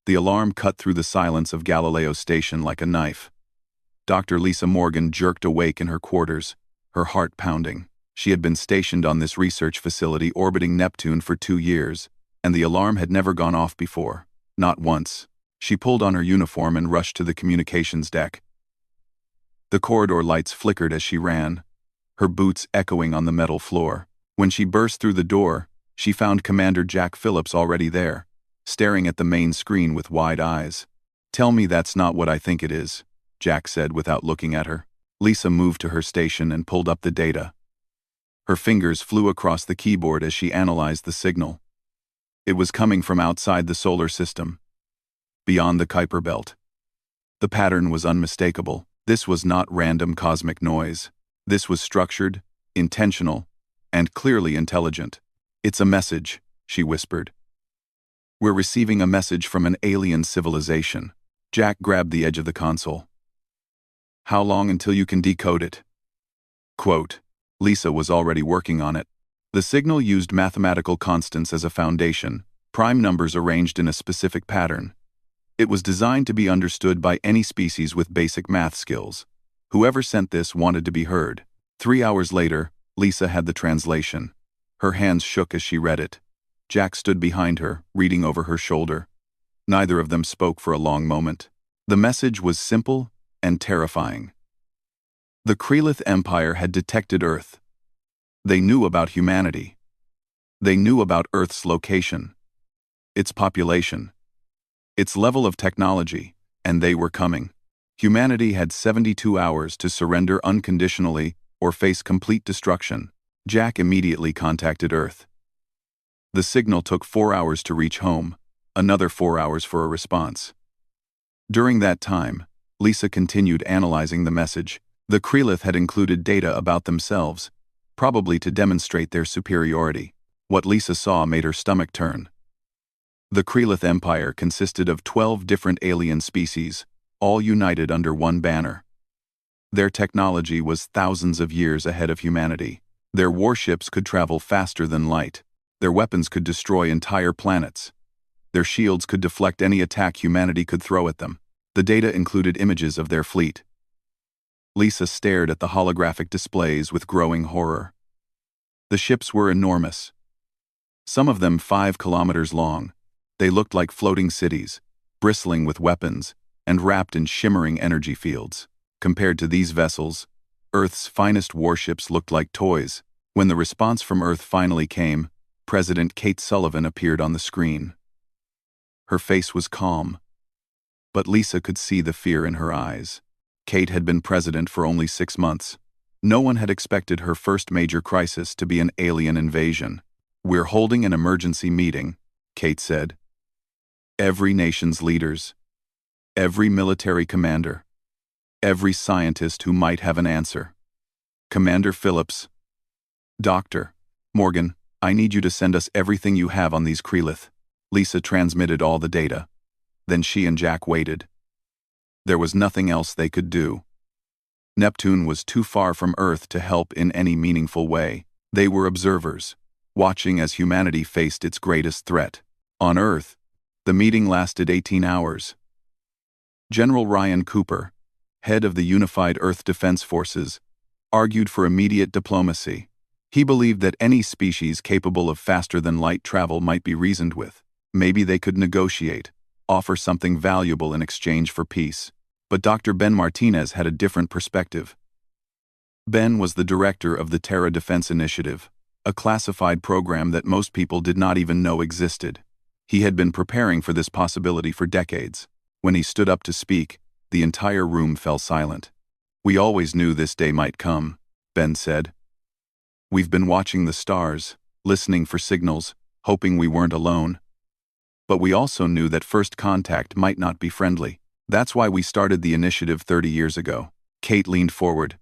The alarm cut through the silence of Galileo's station like a knife. Dr. Lisa Morgan jerked awake in her quarters, her heart pounding. She had been stationed on this research facility orbiting Neptune for 2 years, and the alarm had never gone off before. Not once. She pulled on her uniform and rushed to the communications deck. The corridor lights flickered as she ran, her boots echoing on the metal floor. When she burst through the door, she found Commander Jack Phillips already there, staring at the main screen with wide eyes. "Tell me that's not what I think it is," Jack said without looking at her. Lisa moved to her station and pulled up the data. Her fingers flew across the keyboard as she analyzed the signal. It was coming from outside the solar system, beyond the Kuiper belt. The pattern was unmistakable. This was not random cosmic noise. This was structured, intentional, and clearly intelligent. "It's a message," she whispered. "We're receiving a message from an alien civilization." Jack grabbed the edge of the console. "How long until you can decode it?" Quote. Lisa was already working on it. The signal used mathematical constants as a foundation, prime numbers arranged in a specific pattern. It was designed to be understood by any species with basic math skills. Whoever sent this wanted to be heard. 3 hours later, Lisa had the translation. Her hands shook as she read it. Jack stood behind her, reading over her shoulder. Neither of them spoke for a long moment. The message was simple and terrifying. The Krelith Empire had detected Earth. They knew about humanity. They knew about Earth's location, its population, its level of technology, and they were coming. Humanity had 72 hours to surrender unconditionally or face complete destruction. Jack immediately contacted Earth. The signal took 4 hours to reach home, another 4 hours for a response. During that time, Lisa continued analyzing the message. The Krelith had included data about themselves, probably to demonstrate their superiority. What Lisa saw made her stomach turn. The Krelith Empire consisted of 12 different alien species, all united under one banner. Their technology was thousands of years ahead of humanity. Their warships could travel faster than light. Their weapons could destroy entire planets. Their shields could deflect any attack humanity could throw at them. The data included images of their fleet. Lisa stared at the holographic displays with growing horror. The ships were enormous. Some of them 5 kilometers long. They looked like floating cities, bristling with weapons, and wrapped in shimmering energy fields. Compared to these vessels, Earth's finest warships looked like toys. When the response from Earth finally came, President Kate Sullivan appeared on the screen. Her face was calm, but Lisa could see the fear in her eyes. Kate had been president for only 6 months. No one had expected her first major crisis to be an alien invasion. "We're holding an emergency meeting," Kate said. "Every nation's leaders, every military commander, every scientist who might have an answer. Commander Phillips, Dr. Morgan, I need you to send us everything you have on these Krelith." Lisa transmitted all the data. Then she and Jack waited. There was nothing else they could do. Neptune was too far from Earth to help in any meaningful way. They were observers, watching as humanity faced its greatest threat. On Earth, the meeting lasted 18 hours. General Ryan Cooper, head of the Unified Earth Defense Forces, argued for immediate diplomacy. He believed that any species capable of faster-than-light travel might be reasoned with. Maybe they could negotiate, offer something valuable in exchange for peace. But Dr. Ben Martinez had a different perspective. Ben was the director of the Terra Defense Initiative, a classified program that most people did not even know existed. He had been preparing for this possibility for decades. When he stood up to speak, the entire room fell silent. "We always knew this day might come," Ben said. "We've been watching the stars, listening for signals, hoping we weren't alone. But we also knew that first contact might not be friendly. That's why we started the initiative 30 years ago." Kate leaned forward.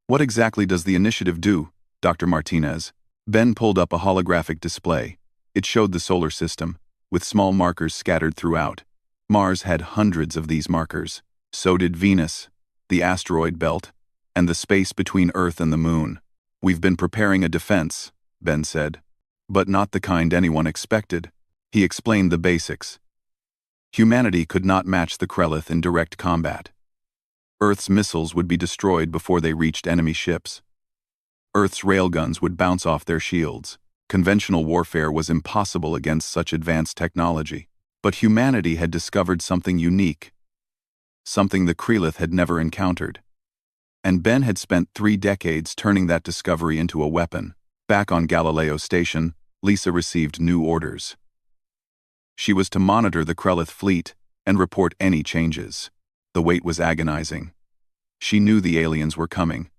"What exactly does the initiative do, Dr. Martinez?" Ben pulled up a holographic display. It showed the solar system, with small markers scattered throughout. Mars had hundreds of these markers. So did Venus, the asteroid belt, and the space between Earth and the Moon. "We've been preparing a defense," Ben said. "But not the kind anyone expected." He explained the basics. Humanity could not match the Krellith in direct combat. Earth's missiles would be destroyed before they reached enemy ships. Earth's railguns would bounce off their shields. Conventional warfare was impossible against such advanced technology. But humanity had discovered something unique, something the Krellith had never encountered. And Ben had spent 3 decades turning that discovery into a weapon. Back on Galileo Station, Lisa received new orders. She was to monitor the Krellith fleet and report any changes. The wait was agonizing. She knew the aliens were coming,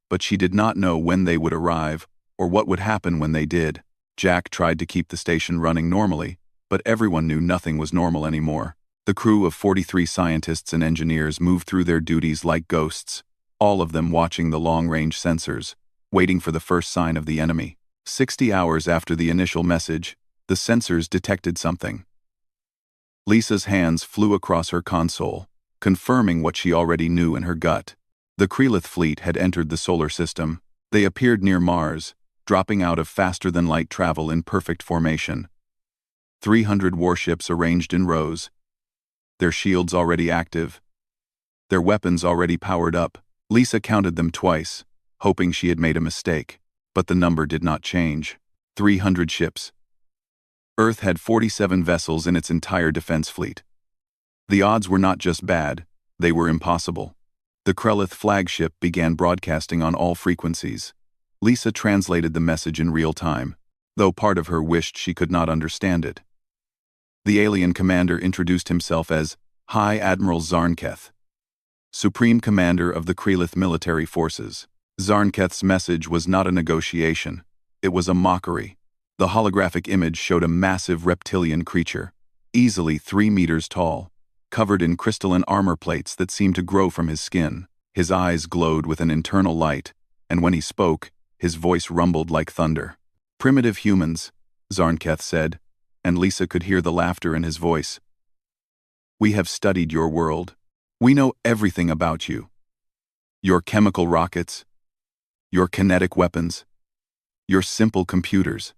but she did not know when they would arrive or what would happen when they did. Jack tried to keep the station running normally, but everyone knew nothing was normal anymore. The crew of 43 scientists and engineers moved through their duties like ghosts, all of them watching the long-range sensors, waiting for the first sign of the enemy. 60 hours after the initial message, the sensors detected something. Lisa's hands flew across her console, confirming what she already knew in her gut. The Krellith fleet had entered the solar system. They appeared near Mars, dropping out of faster-than-light travel in perfect formation. 300 warships arranged in rows, their shields already active, their weapons already powered up. Lisa counted them twice, hoping she had made a mistake, but the number did not change. 300 ships. Earth had 47 vessels in its entire defense fleet. The odds were not just bad, they were impossible. The Krellith flagship began broadcasting on all frequencies. Lisa translated the message in real time, though part of her wished she could not understand it. The alien commander introduced himself as High Admiral Zarnketh, Supreme Commander of the Krellith military forces. Zarnketh's message was not a negotiation, it was a mockery. The holographic image showed a massive reptilian creature, easily 3 meters tall, covered in crystalline armor plates that seemed to grow from his skin. His eyes glowed with an internal light, and when he spoke, his voice rumbled like thunder. "Primitive humans," Zarnketh said, and Lisa could hear the laughter in his voice. "We have studied your world. We know everything about you. Your chemical rockets, your kinetic weapons, your simple computers.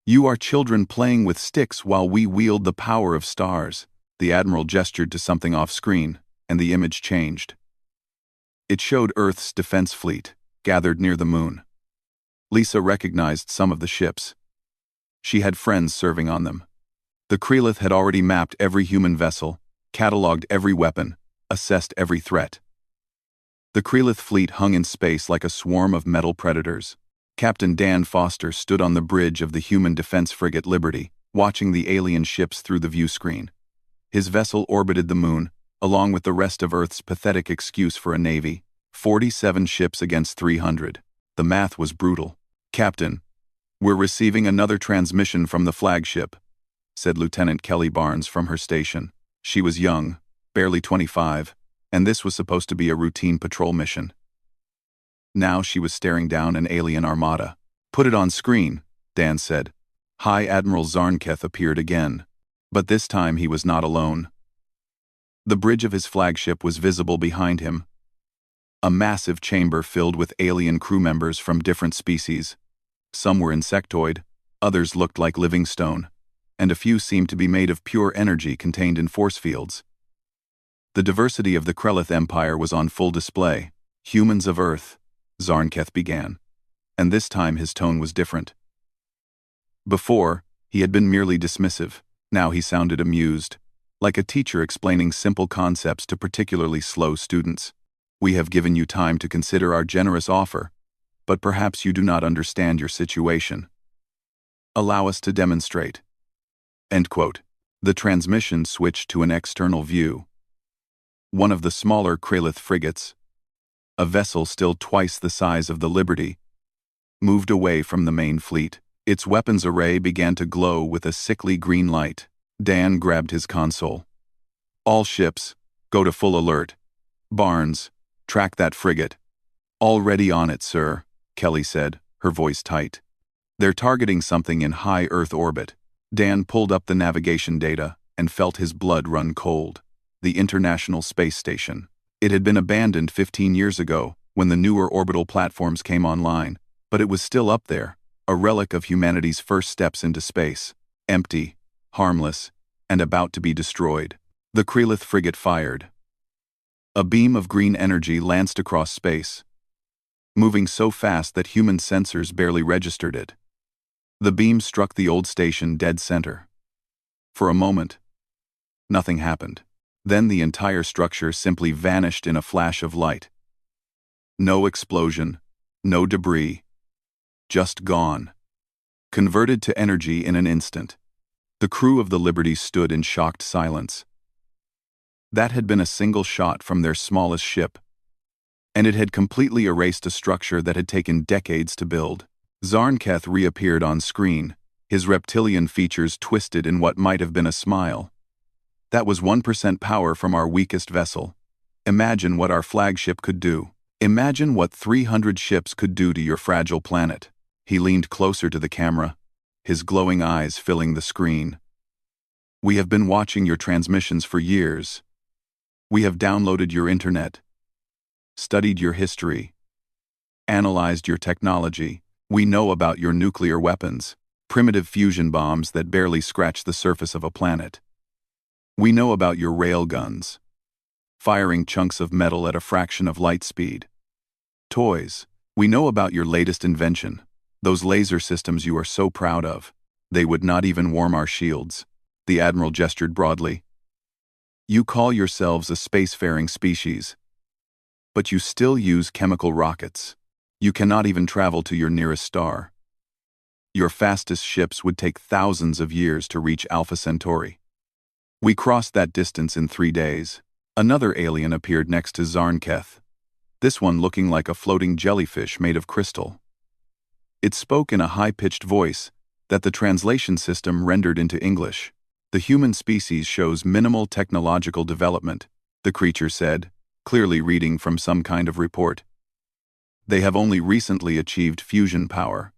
You are children playing with sticks while we wield the power of stars." The Admiral gestured to something off-screen, and the image changed. It showed Earth's defense fleet, gathered near the moon. Lisa recognized some of the ships. She had friends serving on them. The Krellith had already mapped every human vessel, cataloged every weapon, assessed every threat. The Krellith fleet hung in space like a swarm of metal predators. Captain Dan Foster stood on the bridge of the human defense frigate Liberty, watching the alien ships through the view screen. His vessel orbited the moon, along with the rest of Earth's pathetic excuse for a navy. 47 ships against 300. The math was brutal. "Captain, we're receiving another transmission from the flagship," said Lieutenant Kelly Barnes from her station. She was young, barely 25, and this was supposed to be a routine patrol mission. Now she was staring down an alien armada. "Put it on screen," Dan said. High Admiral Zarnketh appeared again, but this time he was not alone. The bridge of his flagship was visible behind him, a massive chamber filled with alien crew members from different species. Some were insectoid, others looked like living stone, and a few seemed to be made of pure energy contained in force fields. The diversity of the Krellith Empire was on full display. "Humans of Earth," Zarnketh began, and this time his tone was different. Before, he had been merely dismissive. Now he sounded amused, like a teacher explaining simple concepts to particularly slow students. "We have given you time to consider our generous offer, but perhaps you do not understand your situation. Allow us to demonstrate." End quote. The transmission switched to an external view. One of the smaller Krellith frigates, a vessel still twice the size of the Liberty, moved away from the main fleet. Its weapons array began to glow with a sickly green light. Dan grabbed his console. "All ships, go to full alert. Barnes, track that frigate." "Already on it, sir," Kelly said, her voice tight. "They're targeting something in high Earth orbit." Dan pulled up the navigation data and felt his blood run cold. The International Space Station. It had been abandoned 15 years ago when the newer orbital platforms came online, but it was still up there, a relic of humanity's first steps into space, empty, harmless, and about to be destroyed. The Krelith frigate fired. A beam of green energy lanced across space, moving so fast that human sensors barely registered it. The beam struck the old station dead center. For a moment, nothing happened. Then the entire structure simply vanished in a flash of light. No explosion, no debris, just gone. Converted to energy in an instant. The crew of the Liberty stood in shocked silence. That had been a single shot from their smallest ship, and it had completely erased a structure that had taken decades to build. Zarnketh reappeared on screen, his reptilian features twisted in what might have been a smile. That was 1% power from our weakest vessel. Imagine what our flagship could do. Imagine what 300 ships could do to your fragile planet. He leaned closer to the camera, his glowing eyes filling the screen. We have been watching your transmissions for years. We have downloaded your internet, studied your history, analyzed your technology. We know about your nuclear weapons, primitive fusion bombs that barely scratch the surface of a planet. We know about your railguns, firing chunks of metal at a fraction of light speed. Toys. We know about your latest invention, those laser systems you are so proud of. They would not even warm our shields. The Admiral gestured broadly. You call yourselves a spacefaring species, but you still use chemical rockets. You cannot even travel to your nearest star. Your fastest ships would take thousands of years to reach Alpha Centauri. We crossed that distance in 3 days. Another alien appeared next to Zarnketh, this one looking like a floating jellyfish made of crystal. It spoke in a high-pitched voice that the translation system rendered into English. The human species shows minimal technological development, the creature said, clearly reading from some kind of report. They have only recently achieved fusion power.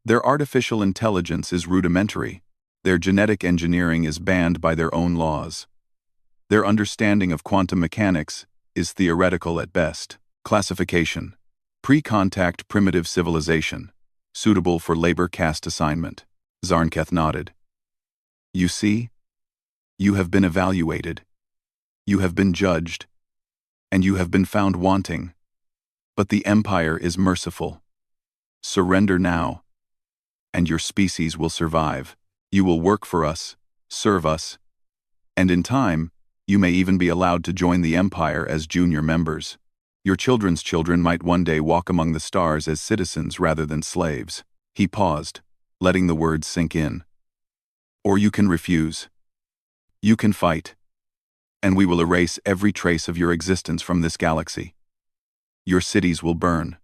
Their artificial intelligence is rudimentary. Their genetic engineering is banned by their own laws. Their understanding of quantum mechanics is theoretical at best. Classification: pre-contact primitive civilization, suitable for labor caste assignment. Zarnketh nodded. You see? You have been evaluated. You have been judged. And you have been found wanting. But the Empire is merciful. Surrender now, and your species will survive. You will work for us, serve us, and in time, you may even be allowed to join the Empire as junior members. Your children's children might one day walk among the stars as citizens rather than slaves. He paused, letting the words sink in. Or you can refuse. You can fight. And we will erase every trace of your existence from this galaxy. Your cities will burn.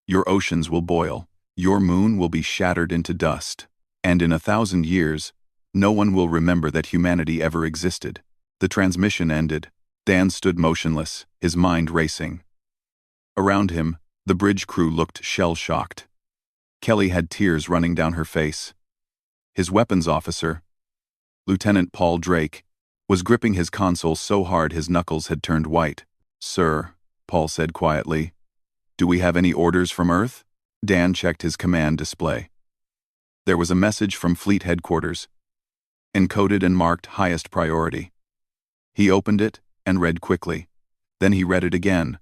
Your oceans will boil. Your moon will be shattered into dust. And in 1,000 years, no one will remember that humanity ever existed. The transmission ended. Dan stood motionless, his mind racing. Around him, the bridge crew looked shell-shocked. Kelly had tears running down her face. His weapons officer, Lieutenant Paul Drake, was gripping his console so hard his knuckles had turned white. Sir, Paul said quietly, do we have any orders from Earth? Dan checked his command display. There was a message from Fleet Headquarters, encoded and marked highest priority. He opened it and read quickly. Then he read it again,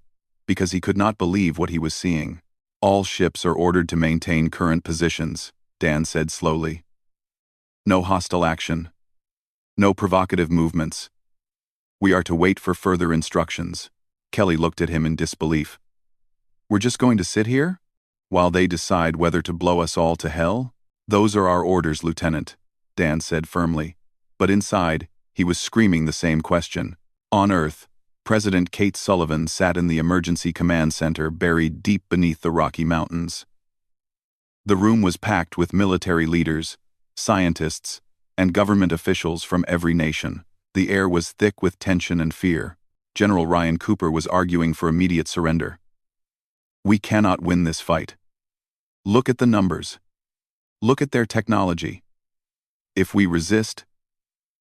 because he could not believe what he was seeing. All ships are ordered to maintain current positions, Dan said slowly. No hostile action. No provocative movements. We are to wait for further instructions. Kelly looked at him in disbelief. We're just going to sit here? While they decide whether to blow us all to hell? Those are our orders, Lieutenant, Dan said firmly. But inside, he was screaming the same question. On Earth, President Kate Sullivan sat in the Emergency Command Center buried deep beneath the Rocky Mountains. The room was packed with military leaders, scientists, and government officials from every nation. The air was thick with tension and fear. General Ryan Cooper was arguing for immediate surrender. We cannot win this fight. Look at the numbers. Look at their technology. If we resist,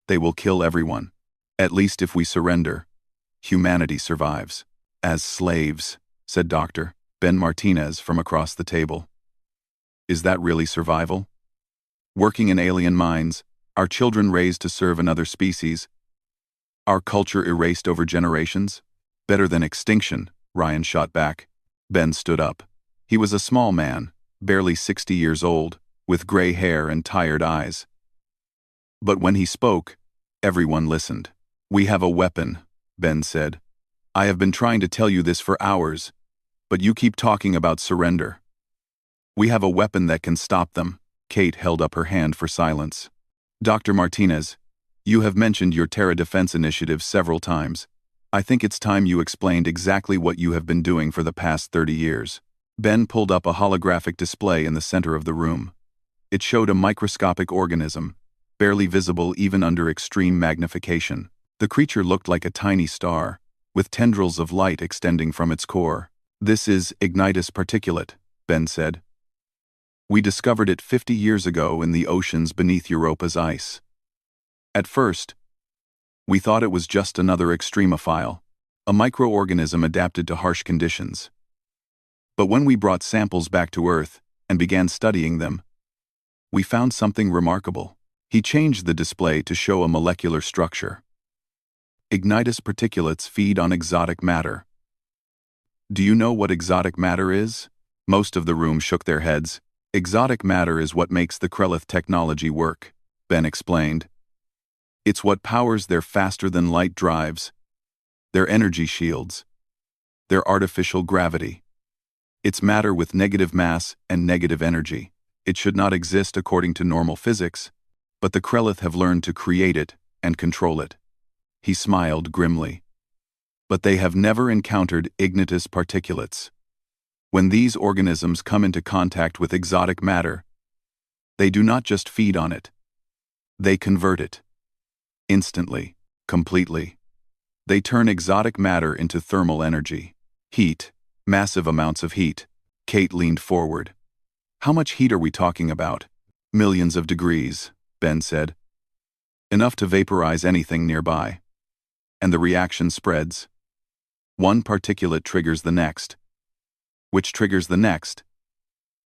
they will kill everyone. At least if we surrender, humanity survives. As slaves, said Dr. Ben Martinez from across the table. Is that really survival? Working in alien mines, Our children raised to serve another species. Our culture erased over generations? Better than extinction, Ryan shot back. Ben stood up. He was a small man, barely 60 years old, with gray hair and tired eyes. But when he spoke, everyone listened. "We have a weapon," Ben said. "I have been trying to tell you this for hours, but you keep talking about surrender. We have a weapon that can stop them." Kate held up her hand for silence. "Dr. Martinez, you have mentioned your Terra Defense Initiative several times. I think it's time you explained exactly what you have been doing for the past 30 years. Ben pulled up a holographic display in the center of the room. It showed a microscopic organism, barely visible even under extreme magnification. The creature looked like a tiny star, with tendrils of light extending from its core. "This is ignitus particulate," Ben said. "We discovered it 50 years ago in the oceans beneath Europa's ice. At first, we thought it was just another extremophile, a microorganism adapted to harsh conditions. But when we brought samples back to Earth and began studying them, we found something remarkable." He changed the display to show a molecular structure. "Ignitus particulates feed on exotic matter." "Do you know what exotic matter is?" Most of the room shook their heads. "Exotic matter is what makes the Krelith technology work," Ben explained. "It's what powers their faster-than-light drives, their energy shields, their artificial gravity. It's matter with negative mass and negative energy. It should not exist according to normal physics, but the Krelith have learned to create it and control it." He smiled grimly. "But they have never encountered ignitus particulates. When these organisms come into contact with exotic matter, they do not just feed on it. They convert it. Instantly, completely. They turn exotic matter into thermal energy. Heat, massive amounts of heat." Kate leaned forward. "How much heat are we talking about?" "Millions of degrees," Ben said. "Enough to vaporize anything nearby. And the reaction spreads. One particulate triggers the next. Which triggers the next?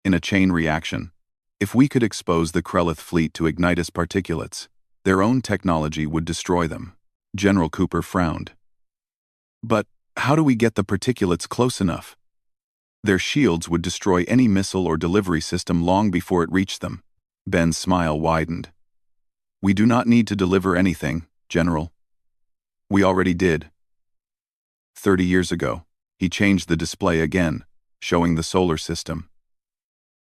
In a chain reaction. If we could expose the Krelith fleet to ignitus particulates, their own technology would destroy them." General Cooper frowned. "But how do we get the particulates close enough? Their shields would destroy any missile or delivery system long before it reached them." Ben's smile widened. "We do not need to deliver anything, General. We already did. 30 years ago." He changed the display again, showing the solar system.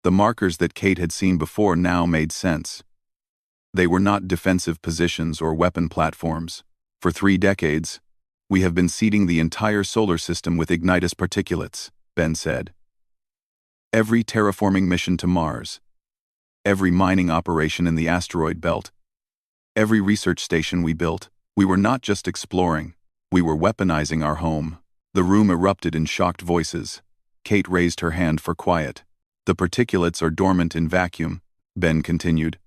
The markers that Kate had seen before now made sense. They were not defensive positions or weapon platforms. "For 3 decades, we have been seeding the entire solar system with ignitus particulates," Ben said. "Every terraforming mission to Mars, every mining operation in the asteroid belt, every research station we built, we were not just exploring, we were weaponizing our home." The room erupted in shocked voices. Kate raised her hand for quiet. "The particulates are dormant in vacuum," Ben continued.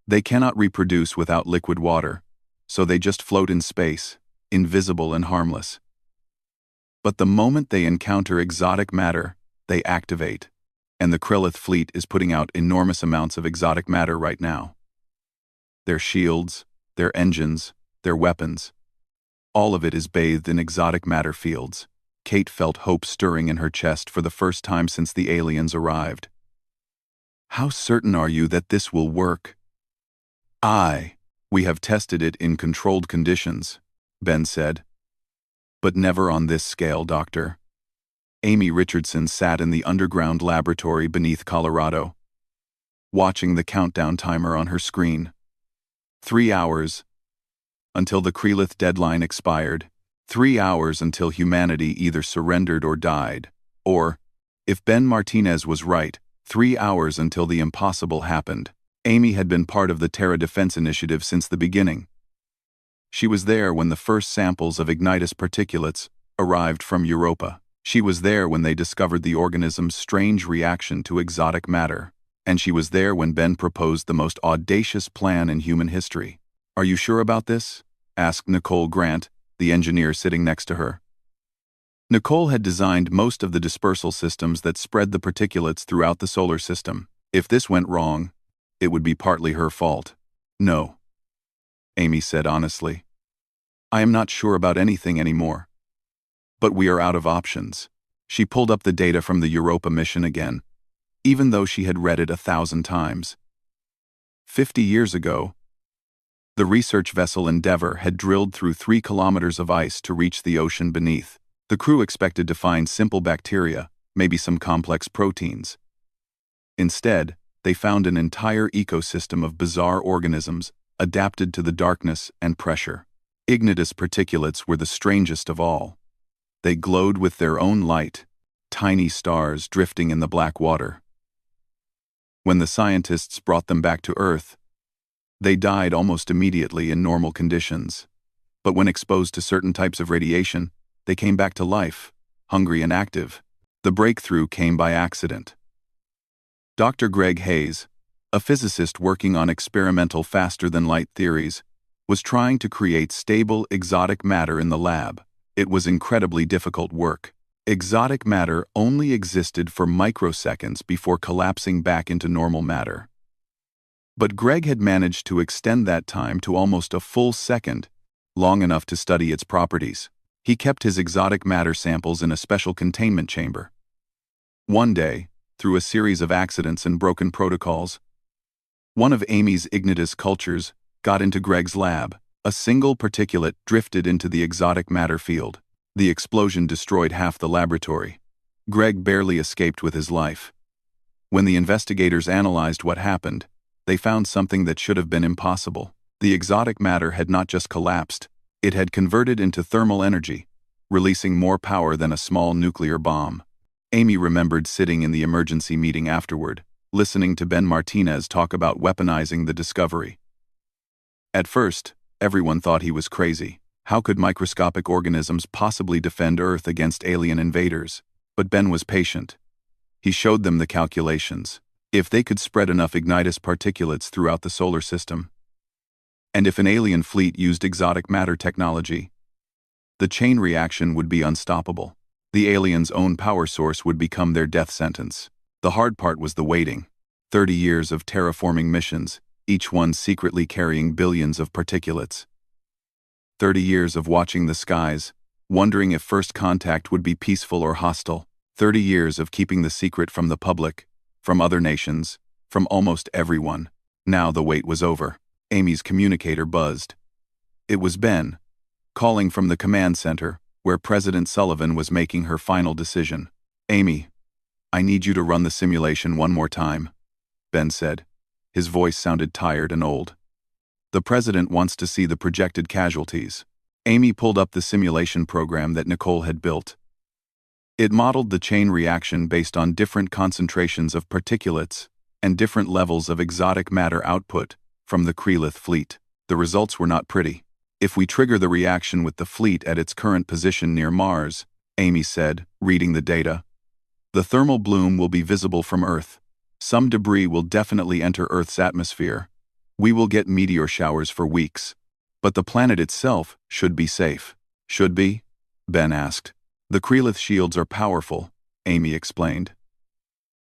"They cannot reproduce without liquid water, so they just float in space, invisible and harmless. But the moment they encounter exotic matter, they activate. And the Krelith fleet is putting out enormous amounts of exotic matter right now. Their shields, their engines, their weapons. All of it is bathed in exotic matter fields." Kate felt hope stirring in her chest for the first time since the aliens arrived. "How certain are you that this will work?" "We have tested it in controlled conditions," Ben said. "But never on this scale, Doctor." Amy Richardson sat in the underground laboratory beneath Colorado, watching the countdown timer on her screen. 3 hours until the Krelith deadline expired. 3 hours until humanity either surrendered or died. Or, if Ben Martinez was right, 3 hours until the impossible happened. Amy had been part of the Terra Defense Initiative since the beginning. She was there when the first samples of ignitus particulates arrived from Europa. She was there when they discovered the organism's strange reaction to exotic matter. And she was there when Ben proposed the most audacious plan in human history. "Are you sure about this?" asked Nicole Grant, the engineer sitting next to her. Nicole had designed most of the dispersal systems that spread the particulates throughout the solar system. If this went wrong, it would be partly her fault. "No," Amy said honestly. I am not sure about anything anymore. But we are out of options. She pulled up the data from the Europa mission again, even though she had read it 1,000 times. 50 years ago, the research vessel Endeavour had drilled through 3 kilometers of ice to reach the ocean beneath. The crew expected to find simple bacteria, maybe some complex proteins. Instead, they found an entire ecosystem of bizarre organisms adapted to the darkness and pressure. Ignitus particulates were the strangest of all. They glowed with their own light, tiny stars drifting in the black water. When the scientists brought them back to Earth, they died almost immediately in normal conditions. But when exposed to certain types of radiation, they came back to life, hungry and active. The breakthrough came by accident. Dr. Greg Hayes, a physicist working on experimental faster-than-light theories, was trying to create stable exotic matter in the lab. It was incredibly difficult work. Exotic matter only existed for microseconds before collapsing back into normal matter. But Greg had managed to extend that time to almost a full second, long enough to study its properties. He kept his exotic matter samples in a special containment chamber. One day, through a series of accidents and broken protocols, one of Amy's Ignitus cultures got into Greg's lab. A single particulate drifted into the exotic matter field. The explosion destroyed half the laboratory. Greg barely escaped with his life. When the investigators analyzed what happened, they found something that should have been impossible. The exotic matter had not just collapsed, it had converted into thermal energy, releasing more power than a small nuclear bomb. Amy remembered sitting in the emergency meeting afterward, listening to Ben Martinez talk about weaponizing the discovery. At first, everyone thought he was crazy. How could microscopic organisms possibly defend Earth against alien invaders? But Ben was patient. He showed them the calculations. If they could spread enough ignitus particulates throughout the solar system, and if an alien fleet used exotic matter technology, the chain reaction would be unstoppable. The alien's own power source would become their death sentence. The hard part was the waiting. 30 years of terraforming missions, each one secretly carrying billions of particulates. 30 years of watching the skies, wondering if first contact would be peaceful or hostile. 30 years of keeping the secret from the public, from other nations, from almost everyone. Now the wait was over. Amy's communicator buzzed. It was Ben, calling from the command center, where President Sullivan was making her final decision. Amy, I need you to run the simulation one more time, Ben said. His voice sounded tired and old. The president wants to see the projected casualties. Amy pulled up the simulation program that Nicole had built. It modeled the chain reaction based on different concentrations of particulates and different levels of exotic matter output from the Krelith fleet. The results were not pretty. If we trigger the reaction with the fleet at its current position near Mars, Amy said, reading the data, the thermal bloom will be visible from Earth. Some debris will definitely enter Earth's atmosphere. We will get meteor showers for weeks. But the planet itself should be safe. Should be? Ben asked. The Krelith shields are powerful, Amy explained.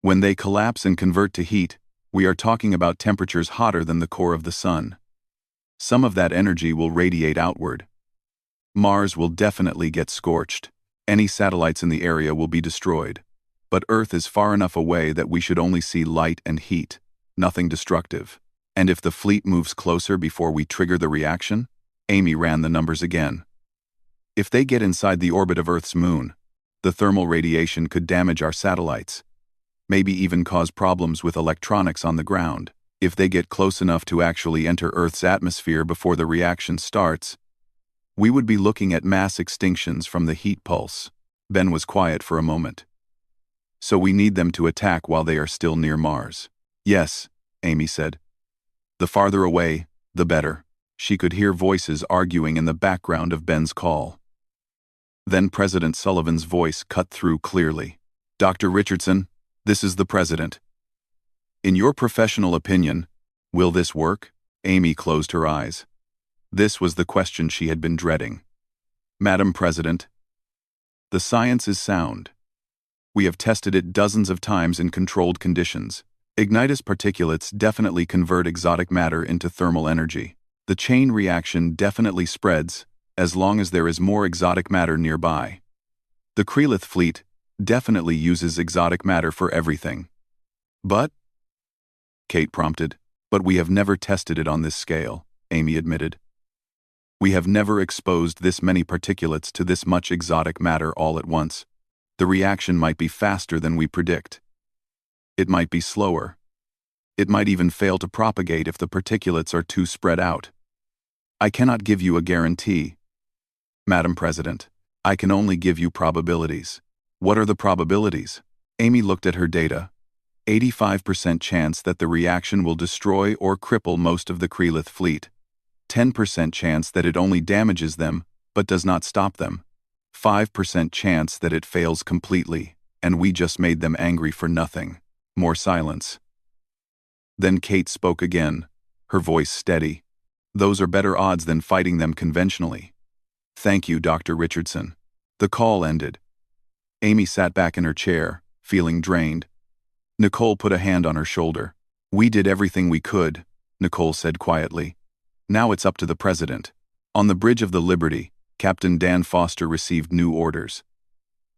When they collapse and convert to heat, we are talking about temperatures hotter than the core of the sun. Some of that energy will radiate outward. Mars will definitely get scorched. Any satellites in the area will be destroyed. But Earth is far enough away that we should only see light and heat, nothing destructive. And if the fleet moves closer before we trigger the reaction? Amy ran the numbers again. If they get inside the orbit of Earth's moon, the thermal radiation could damage our satellites, maybe even cause problems with electronics on the ground. If they get close enough to actually enter Earth's atmosphere before the reaction starts, we would be looking at mass extinctions from the heat pulse. Ben was quiet for a moment. So we need them to attack while they are still near Mars. Yes, Amy said. The farther away, the better. She could hear voices arguing in the background of Ben's call. Then President Sullivan's voice cut through clearly. Dr. Richardson, this is the President. In your professional opinion, will this work? Amy closed her eyes. This was the question she had been dreading. Madam President, the science is sound. We have tested it dozens of times in controlled conditions. Ignitus particulates definitely convert exotic matter into thermal energy. The chain reaction definitely spreads, as long as there is more exotic matter nearby. The Krelith fleet definitely uses exotic matter for everything. But? Kate prompted. But we have never tested it on this scale, Amy admitted. We have never exposed this many particulates to this much exotic matter all at once. The reaction might be faster than we predict. It might be slower. It might even fail to propagate if the particulates are too spread out. I cannot give you a guarantee. Madam President, I can only give you probabilities. What are the probabilities? Amy looked at her data. 85% chance that the reaction will destroy or cripple most of the Krelith fleet. 10% chance that it only damages them, but does not stop them. 5% chance that it fails completely, and we just made them angry for nothing. More silence. Then Kate spoke again, her voice steady. Those are better odds than fighting them conventionally. Thank you, Dr. Richardson. The call ended. Amy sat back in her chair, feeling drained. Nicole put a hand on her shoulder. We did everything we could, Nicole said quietly. Now it's up to the President. On the bridge of the Liberty, Captain Dan Foster received new orders.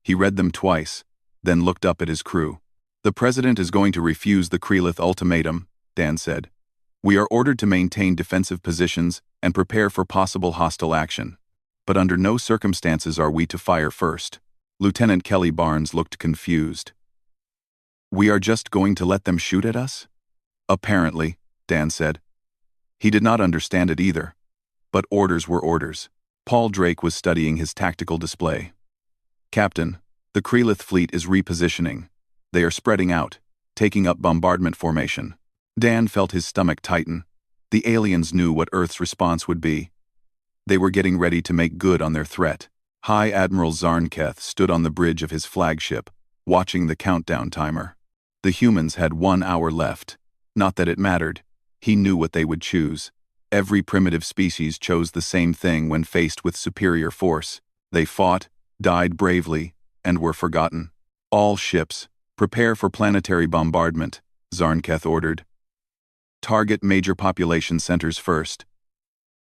He read them twice, then looked up at his crew. The President is going to refuse the Krelith ultimatum, Dan said. We are ordered to maintain defensive positions and prepare for possible hostile action. But under no circumstances are we to fire first. Lieutenant Kelly Barnes looked confused. We are just going to let them shoot at us? Apparently, Dan said. He did not understand it either. But orders were orders. Paul Drake was studying his tactical display. Captain, the Krelith fleet is repositioning. They are spreading out, taking up bombardment formation. Dan felt his stomach tighten. The aliens knew what Earth's response would be. They were getting ready to make good on their threat. High Admiral Zarnketh stood on the bridge of his flagship, watching the countdown timer. The humans had 1 hour left. Not that it mattered. He knew what they would choose. Every primitive species chose the same thing when faced with superior force. They fought, died bravely, and were forgotten. All ships, prepare for planetary bombardment, Zarnketh ordered. Target major population centers first.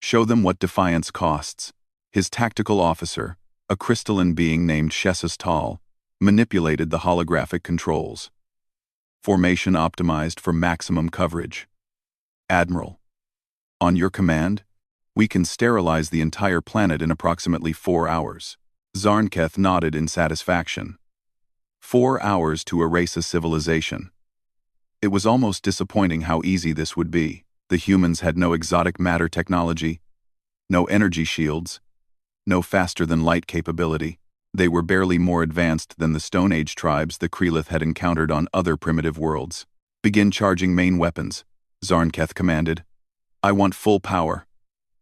Show them what defiance costs. His tactical officer, a crystalline being named Shessus Tal, manipulated the holographic controls. Formation optimized for maximum coverage. Admiral, on your command, we can sterilize the entire planet in approximately 4 hours. Zarnketh nodded in satisfaction. 4 hours to erase a civilization. It was almost disappointing how easy this would be. The humans had no exotic matter technology, no energy shields, no faster-than-light capability. They were barely more advanced than the Stone Age tribes the Krelith had encountered on other primitive worlds. Begin charging main weapons, Zarnketh commanded. I want full power.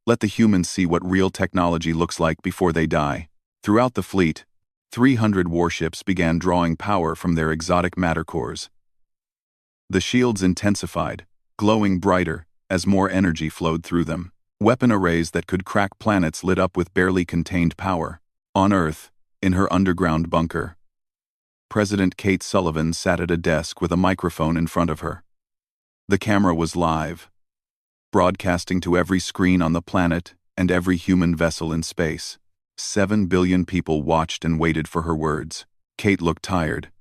Let the humans see what real technology looks like before they die. Throughout the fleet, 300 warships began drawing power from their exotic matter cores. The shields intensified, glowing brighter as more energy flowed through them. Weapon arrays that could crack planets lit up with barely contained power. On Earth, in her underground bunker, President Kate Sullivan sat at a desk with a microphone in front of her. The camera was live, broadcasting to every screen on the planet and every human vessel in space. 7 billion people watched and waited for her words. Kate looked tired.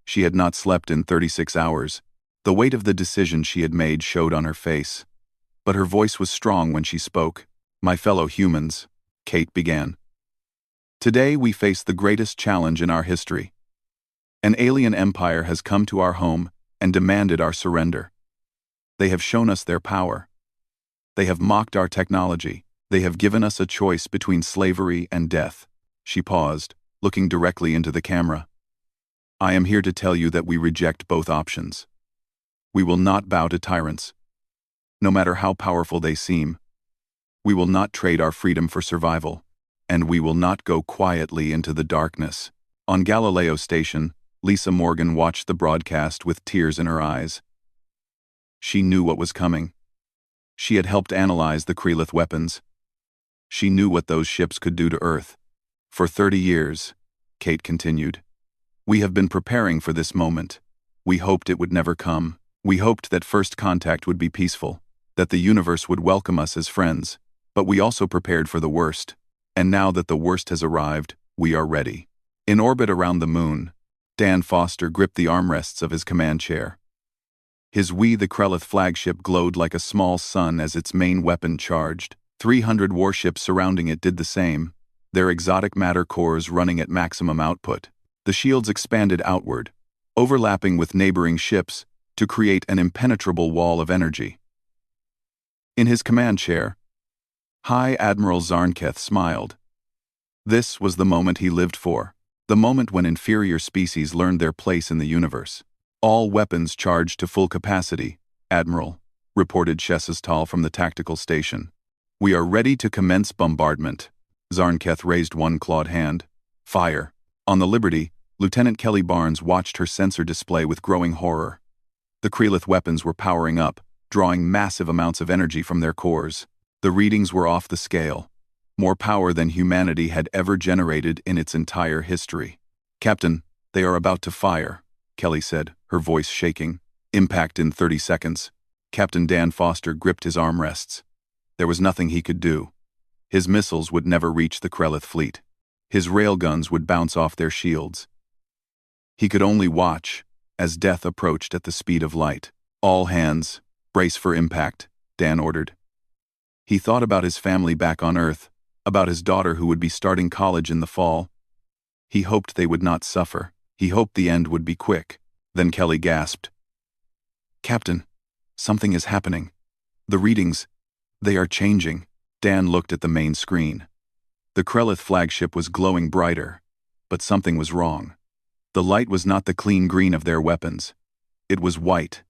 She had not slept in 36 hours. The weight of the decision she had made showed on her face. But her voice was strong when she spoke. My fellow humans, Kate began. Today we face the greatest challenge in our history. An alien empire has come to our home and demanded our surrender. They have shown us their power. They have mocked our technology. They have given us a choice between slavery and death. She paused, looking directly into the camera. I am here to tell you that we reject both options. We will not bow to tyrants, no matter how powerful they seem. We will not trade our freedom for survival, and we will not go quietly into the darkness. On Galileo Station, Lisa Morgan watched the broadcast with tears in her eyes. She knew what was coming. She had helped analyze the Krelith weapons. She knew what those ships could do to Earth. For 30 years, Kate continued, we have been preparing for this moment. We hoped it would never come. We hoped that first contact would be peaceful. that the universe would welcome us as friends, but we also prepared for the worst. And now that the worst has arrived, we are ready. In orbit around the moon, Dan Foster gripped the armrests of his command chair. His We the Krellith flagship glowed like a small sun as its main weapon charged. 300 warships surrounding it did the same, their exotic matter cores running at maximum output. The shields expanded outward, overlapping with neighboring ships to create an impenetrable wall of energy. In his command chair, High Admiral Zarnketh smiled. This was the moment he lived for, the moment when inferior species learned their place in the universe. All weapons charged to full capacity, Admiral, reported Shesistal from the tactical station. We are ready to commence bombardment. Zarnketh raised one clawed hand. Fire. On the Liberty, Lieutenant Kelly Barnes watched her sensor display with growing horror. The Krellith weapons were powering up, drawing massive amounts of energy from their cores. The readings were off the scale. More power than humanity had ever generated in its entire history. Captain, they are about to fire, Kelly said, her voice shaking. Impact in 30 seconds. Captain Dan Foster gripped his armrests. There was nothing he could do. His missiles would never reach the Krellith fleet. His railguns would bounce off their shields. He could only watch as death approached at the speed of light. All hands, brace for impact, Dan ordered. He thought about his family back on Earth, about his daughter who would be starting college in the fall. He hoped they would not suffer. He hoped the end would be quick. Then Kelly gasped. Captain, something is happening. The readings, they are changing. Dan looked at the main screen. The Krellith flagship was glowing brighter, but something was wrong. The light was not the clean green of their weapons. It was white,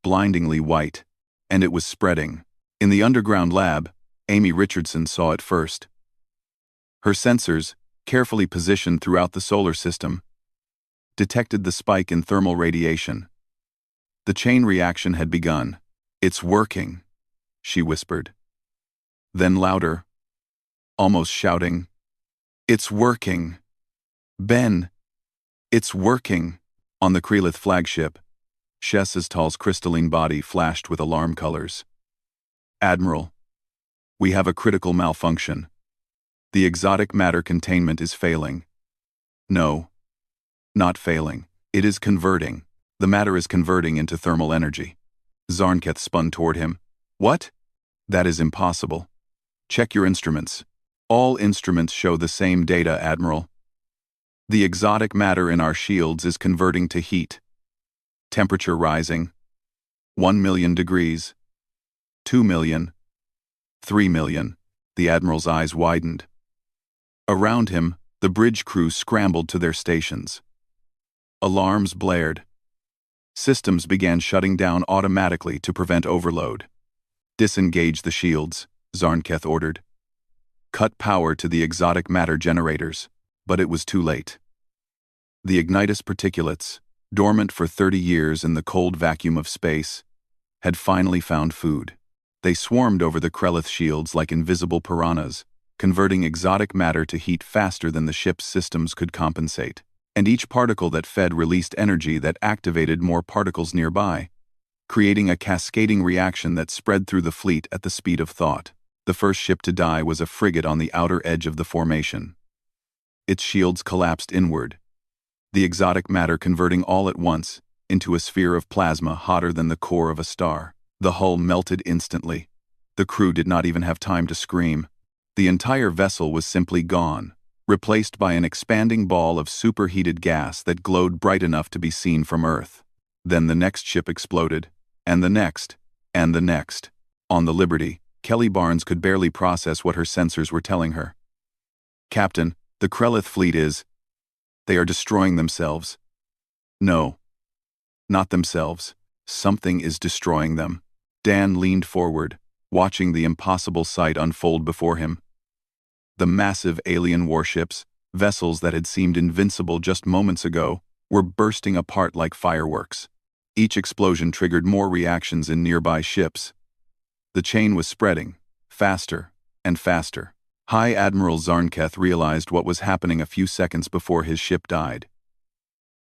blindingly white, and it was spreading. In the underground lab, Amy Richardson saw it first. Her sensors, carefully positioned throughout the solar system, detected the spike in thermal radiation. The chain reaction had begun. It's working, she whispered. Then louder, almost shouting, It's working. Ben, it's working. On the Krellith flagship, Shesistal's crystalline body flashed with alarm colors. Admiral, we have a critical malfunction. The exotic matter containment is failing. No, not failing. It is converting. The matter is converting into thermal energy. Zarnketh spun toward him. What? That is impossible. Check your instruments. All instruments show the same data, Admiral. The exotic matter in our shields is converting to heat. Temperature rising. 1 million degrees. 2 million. 3 million. The Admiral's eyes widened. Around him, the bridge crew scrambled to their stations. Alarms blared. Systems began shutting down automatically to prevent overload. Disengage the shields, Zarnketh ordered. Cut power to the exotic matter generators, but it was too late. The ignitus particulates, dormant for 30 years in the cold vacuum of space, had finally found food. They swarmed over the Krellith shields like invisible piranhas, converting exotic matter to heat faster than the ship's systems could compensate. And each particle that fed released energy that activated more particles nearby, creating a cascading reaction that spread through the fleet at the speed of thought. The first ship to die was a frigate on the outer edge of the formation. Its shields collapsed inward, the exotic matter converting all at once into a sphere of plasma hotter than the core of a star. The hull melted instantly. The crew did not even have time to scream. The entire vessel was simply gone, replaced by an expanding ball of superheated gas that glowed bright enough to be seen from Earth. Then the next ship exploded, and the next, and the next. On the Liberty, Kelly Barnes could barely process what her sensors were telling her. Captain, the Krellith fleet is... They are destroying themselves. No, not themselves. Something is destroying them. Dan leaned forward, watching the impossible sight unfold before him. The massive alien warships, vessels that had seemed invincible just moments ago, were bursting apart like fireworks. Each explosion triggered more reactions in nearby ships. The chain was spreading, faster and faster. High Admiral Zarnketh realized what was happening a few seconds before his ship died.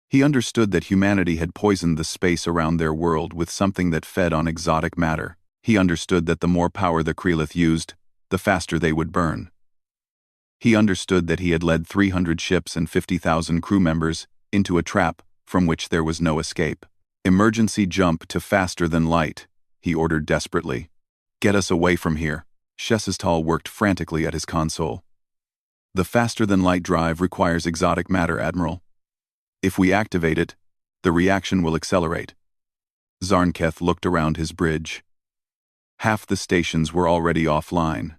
He understood that humanity had poisoned the space around their world with something that fed on exotic matter. He understood that the more power the Krelith used, the faster they would burn. He understood that he had led 300 ships and 50,000 crew members into a trap from which there was no escape. "Emergency jump to faster than light," he ordered desperately. "Get us away from here." Shesistal worked frantically at his console. "The faster-than-light drive requires exotic matter, Admiral. If we activate it, the reaction will accelerate." Zarnketh looked around his bridge. Half the stations were already offline.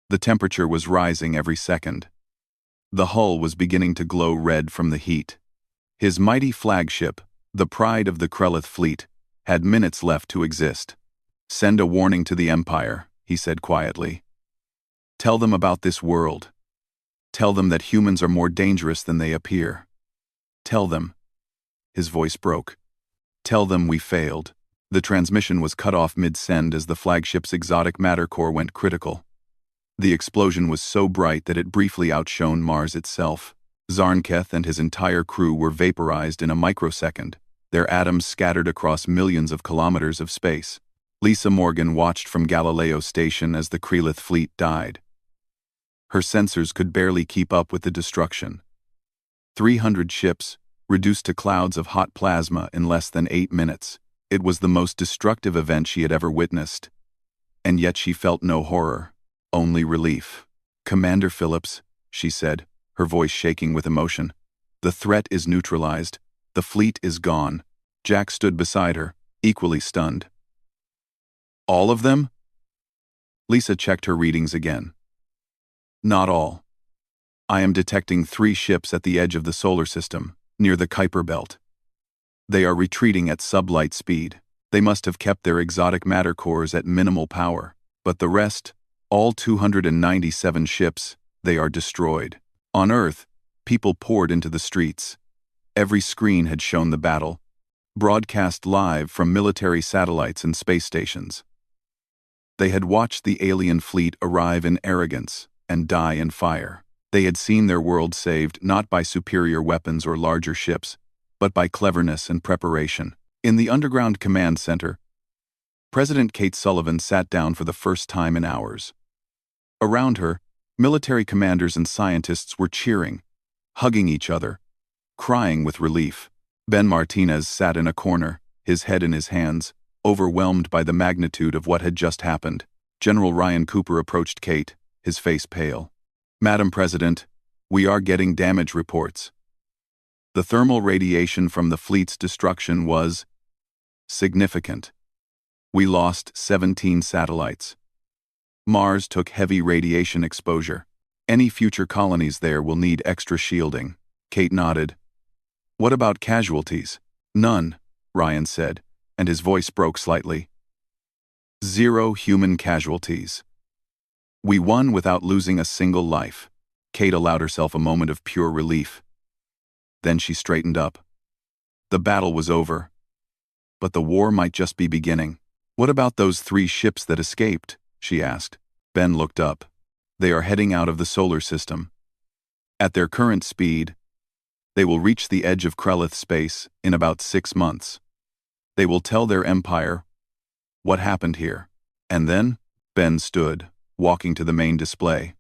The temperature was rising every second. The hull was beginning to glow red from the heat. His mighty flagship, the pride of the Krelith fleet, had minutes left to exist. "Send a warning to the Empire," he said quietly. "Tell them about this world. Tell them that humans are more dangerous than they appear. Tell them." His voice broke. "Tell them we failed." The transmission was cut off mid-send as the flagship's exotic matter core went critical. The explosion was so bright that it briefly outshone Mars itself. Zarnketh and his entire crew were vaporized in a microsecond, their atoms scattered across millions of kilometers of space. Lisa Morgan watched from Galileo Station as the Krelith fleet died. Her sensors could barely keep up with the destruction. 300 ships, reduced to clouds of hot plasma in less than 8 minutes. It was the most destructive event she had ever witnessed. And yet she felt no horror, only relief. "Commander Phillips," she said, her voice shaking with emotion. "The threat is neutralized. The fleet is gone." Jack stood beside her, equally stunned. "All of them?" Lisa checked her readings again. "Not all. I am detecting 3 ships at the edge of the solar system, near the Kuiper Belt. They are retreating at sublight speed. They must have kept their exotic matter cores at minimal power. But the rest, all 297 ships, they are destroyed." On Earth, people poured into the streets. Every screen had shown the battle, broadcast live from military satellites and space stations. They had watched the alien fleet arrive in arrogance and die in fire. They had seen their world saved not by superior weapons or larger ships, but by cleverness and preparation. In the underground command center, President Kate Sullivan sat down for the first time in hours. Around her, military commanders and scientists were cheering, hugging each other, crying with relief. Ben Martinez sat in a corner, his head in his hands, overwhelmed by the magnitude of what had just happened. General Ryan Cooper approached Kate, his face pale. "Madam President, we are getting damage reports. The thermal radiation from the fleet's destruction was significant. We lost 17 satellites. Mars took heavy radiation exposure. Any future colonies there will need extra shielding." Kate nodded. "What about casualties?" "None," Ryan said, and his voice broke slightly. "0 human casualties. We won without losing a single life." Kate allowed herself a moment of pure relief. Then she straightened up. The battle was over. But the war might just be beginning. "What about those 3 ships that escaped?" she asked. Ben looked up. "They are heading out of the solar system. At their current speed, they will reach the edge of Krelith space in about 6 months. They will tell their empire what happened here. And then," Ben stood, walking to the main display.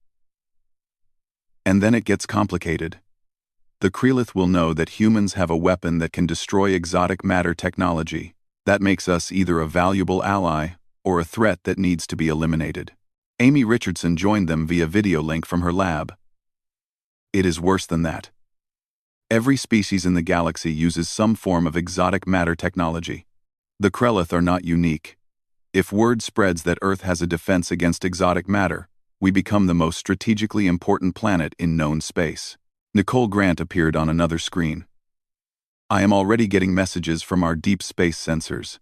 "And then it gets complicated. The Krelith will know that humans have a weapon that can destroy exotic matter technology. That makes us either a valuable ally or a threat that needs to be eliminated." Amy Richardson joined them via video link from her lab. "It is worse than that. Every species in the galaxy uses some form of exotic matter technology. The Krelith are not unique. If word spreads that Earth has a defense against exotic matter, we become the most strategically important planet in known space." Nicole Grant appeared on another screen. "I am already getting messages from our deep space sensors.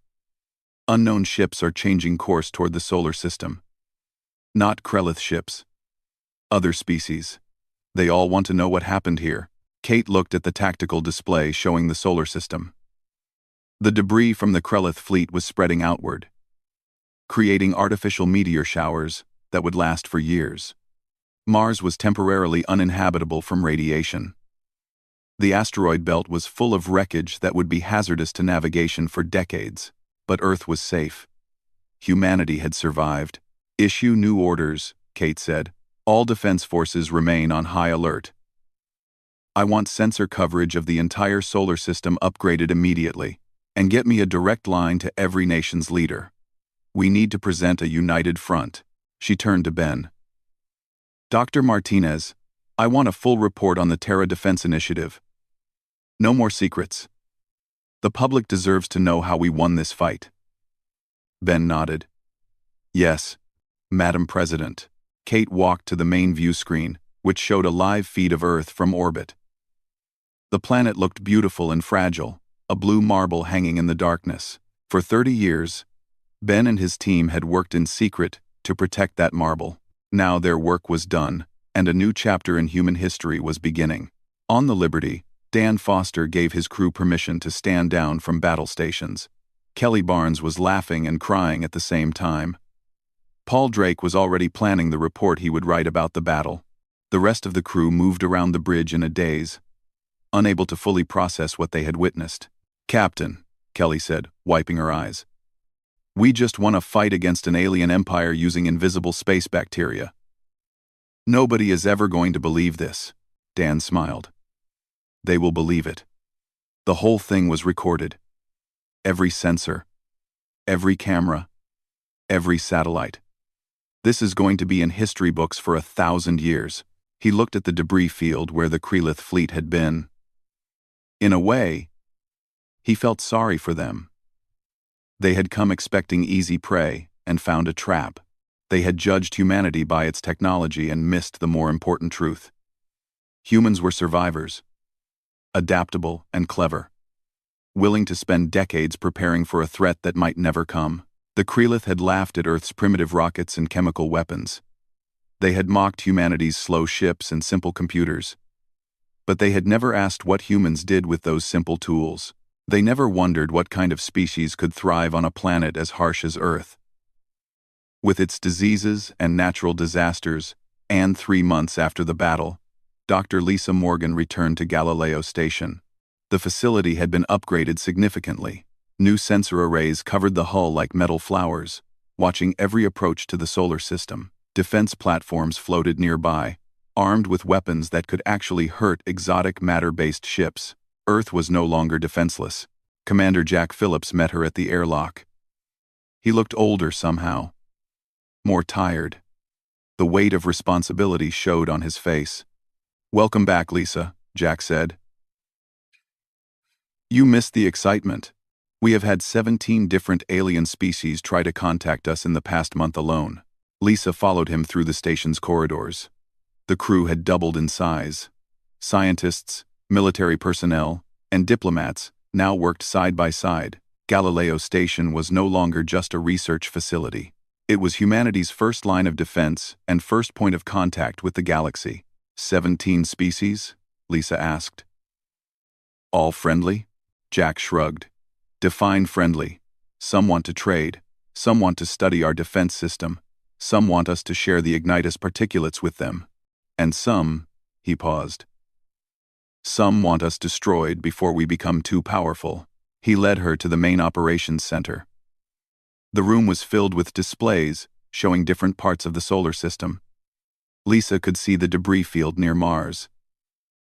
Unknown ships are changing course toward the solar system. Not Krelith ships. Other species. They all want to know what happened here." Kate looked at the tactical display showing the solar system. The debris from the Krelith fleet was spreading outward, creating artificial meteor showers that would last for years. Mars was temporarily uninhabitable from radiation. The asteroid belt was full of wreckage that would be hazardous to navigation for decades, but Earth was safe. Humanity had survived. Issue new orders, Kate said. All defense forces remain on high alert. I want sensor coverage of the entire solar system upgraded immediately, and get me a direct line to every nation's leader. We need to present a united front. She turned to Ben. Dr. Martinez, I want a full report on the Terra Defense Initiative. No more secrets. The public deserves to know how we won this fight. Ben nodded. Yes, Madam President. Kate walked to the main view screen, which showed a live feed of Earth from orbit. The planet looked beautiful and fragile, a blue marble hanging in the darkness. For 30 years, Ben and his team had worked in secret to protect that marble. Now their work was done, and a new chapter in human history was beginning. On the Liberty, Dan Foster gave his crew permission to stand down from battle stations. Kelly Barnes was laughing and crying at the same time. Paul Drake was already planning the report he would write about the battle. The rest of the crew moved around the bridge in a daze, unable to fully process what they had witnessed. Captain, Kelly said, wiping her eyes. We just won a fight against an alien empire using invisible space bacteria. Nobody is ever going to believe this, Dan smiled. They will believe it. The whole thing was recorded. Every sensor, every camera, every satellite. This is going to be in history books for 1,000 years. He looked at the debris field where the Krelith fleet had been. In a way, he felt sorry for them. They had come expecting easy prey and found a trap. They had judged humanity by its technology and missed the more important truth. Humans were survivors, adaptable and clever, willing to spend decades preparing for a threat that might never come. The Krelith had laughed at Earth's primitive rockets and chemical weapons. They had mocked humanity's slow ships and simple computers. But they had never asked what humans did with those simple tools. They never wondered what kind of species could thrive on a planet as harsh as Earth. With its diseases and natural disasters, and 3 months after the battle, Dr. Lisa Morgan returned to Galileo Station. The facility had been upgraded significantly. New sensor arrays covered the hull like metal flowers, watching every approach to the solar system. Defense platforms floated nearby, armed with weapons that could actually hurt exotic matter-based ships. Earth was no longer defenseless. Commander Jack Phillips met her at the airlock. He looked older somehow, more tired. The weight of responsibility showed on his face. Welcome back, Lisa, Jack said. You missed the excitement. We have had 17 different alien species try to contact us in the past month alone. Lisa followed him through the station's corridors. The crew had doubled in size. Scientists, military personnel, and diplomats now worked side by side. Galileo Station was no longer just a research facility. It was humanity's first line of defense and first point of contact with the galaxy. 17 species? Lisa asked. All friendly? Jack shrugged. Define friendly. Some want to trade. Some want to study our defense system. Some want us to share the ignitus particulates with them. And some, he paused. Some want us destroyed before we become too powerful. He led her to the main operations center. The room was filled with displays showing different parts of the solar system. Lisa could see the debris field near Mars,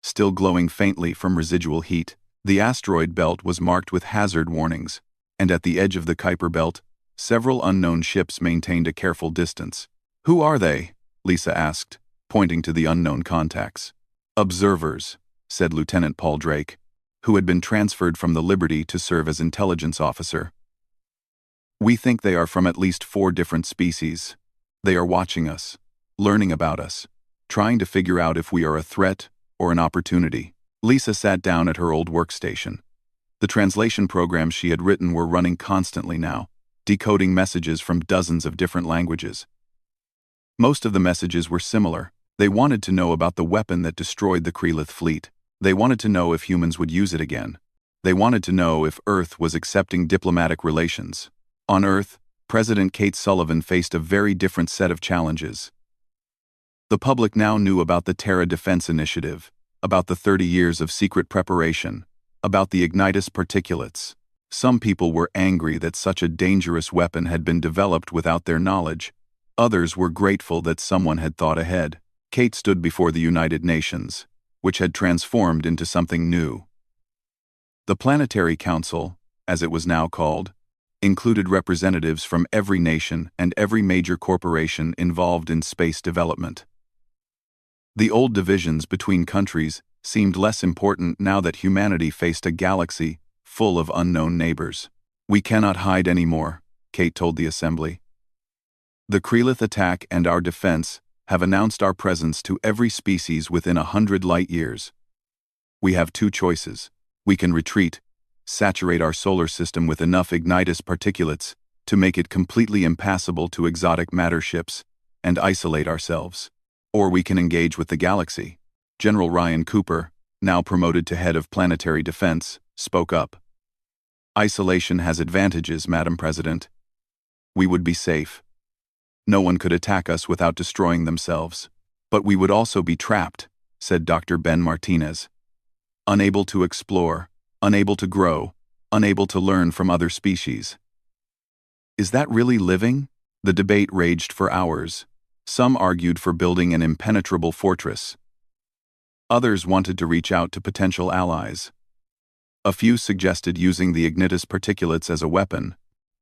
still glowing faintly from residual heat. The asteroid belt was marked with hazard warnings, and at the edge of the Kuiper belt, several unknown ships maintained a careful distance. Who are they? Lisa asked, pointing to the unknown contacts. Observers, said Lieutenant Paul Drake, who had been transferred from the Liberty to serve as intelligence officer. We think they are from at least 4 different species. They are watching us, learning about us, trying to figure out if we are a threat or an opportunity. Lisa sat down at her old workstation. The translation programs she had written were running constantly now, decoding messages from dozens of different languages. Most of the messages were similar. They wanted to know about the weapon that destroyed the Krelith fleet. They wanted to know if humans would use it again. They wanted to know if Earth was accepting diplomatic relations. On Earth, President Kate Sullivan faced a very different set of challenges. The public now knew about the Terra Defense Initiative, about the 30 years of secret preparation, about the ignitus particulates. Some people were angry that such a dangerous weapon had been developed without their knowledge. Others were grateful that someone had thought ahead. Kate stood before the United Nations, which had transformed into something new. The Planetary Council, as it was now called, included representatives from every nation and every major corporation involved in space development. The old divisions between countries seemed less important now that humanity faced a galaxy full of unknown neighbors. "We cannot hide anymore," Kate told the assembly. "The Krelith attack and our defense have announced our presence to every species within 100 light-years. We have two choices. We can retreat, saturate our solar system with enough ignitus particulates to make it completely impassable to exotic matter ships, and isolate ourselves. Or we can engage with the galaxy." General Ryan Cooper, now promoted to head of planetary defense, spoke up. "Isolation has advantages, Madam President. We would be safe. No one could attack us without destroying themselves. But we would also be trapped," said Dr. Ben Martinez. "Unable to explore, unable to grow, unable to learn from other species." Is that really living? The debate raged for hours. Some argued for building an impenetrable fortress. Others wanted to reach out to potential allies. A few suggested using the ignitus particulates as a weapon,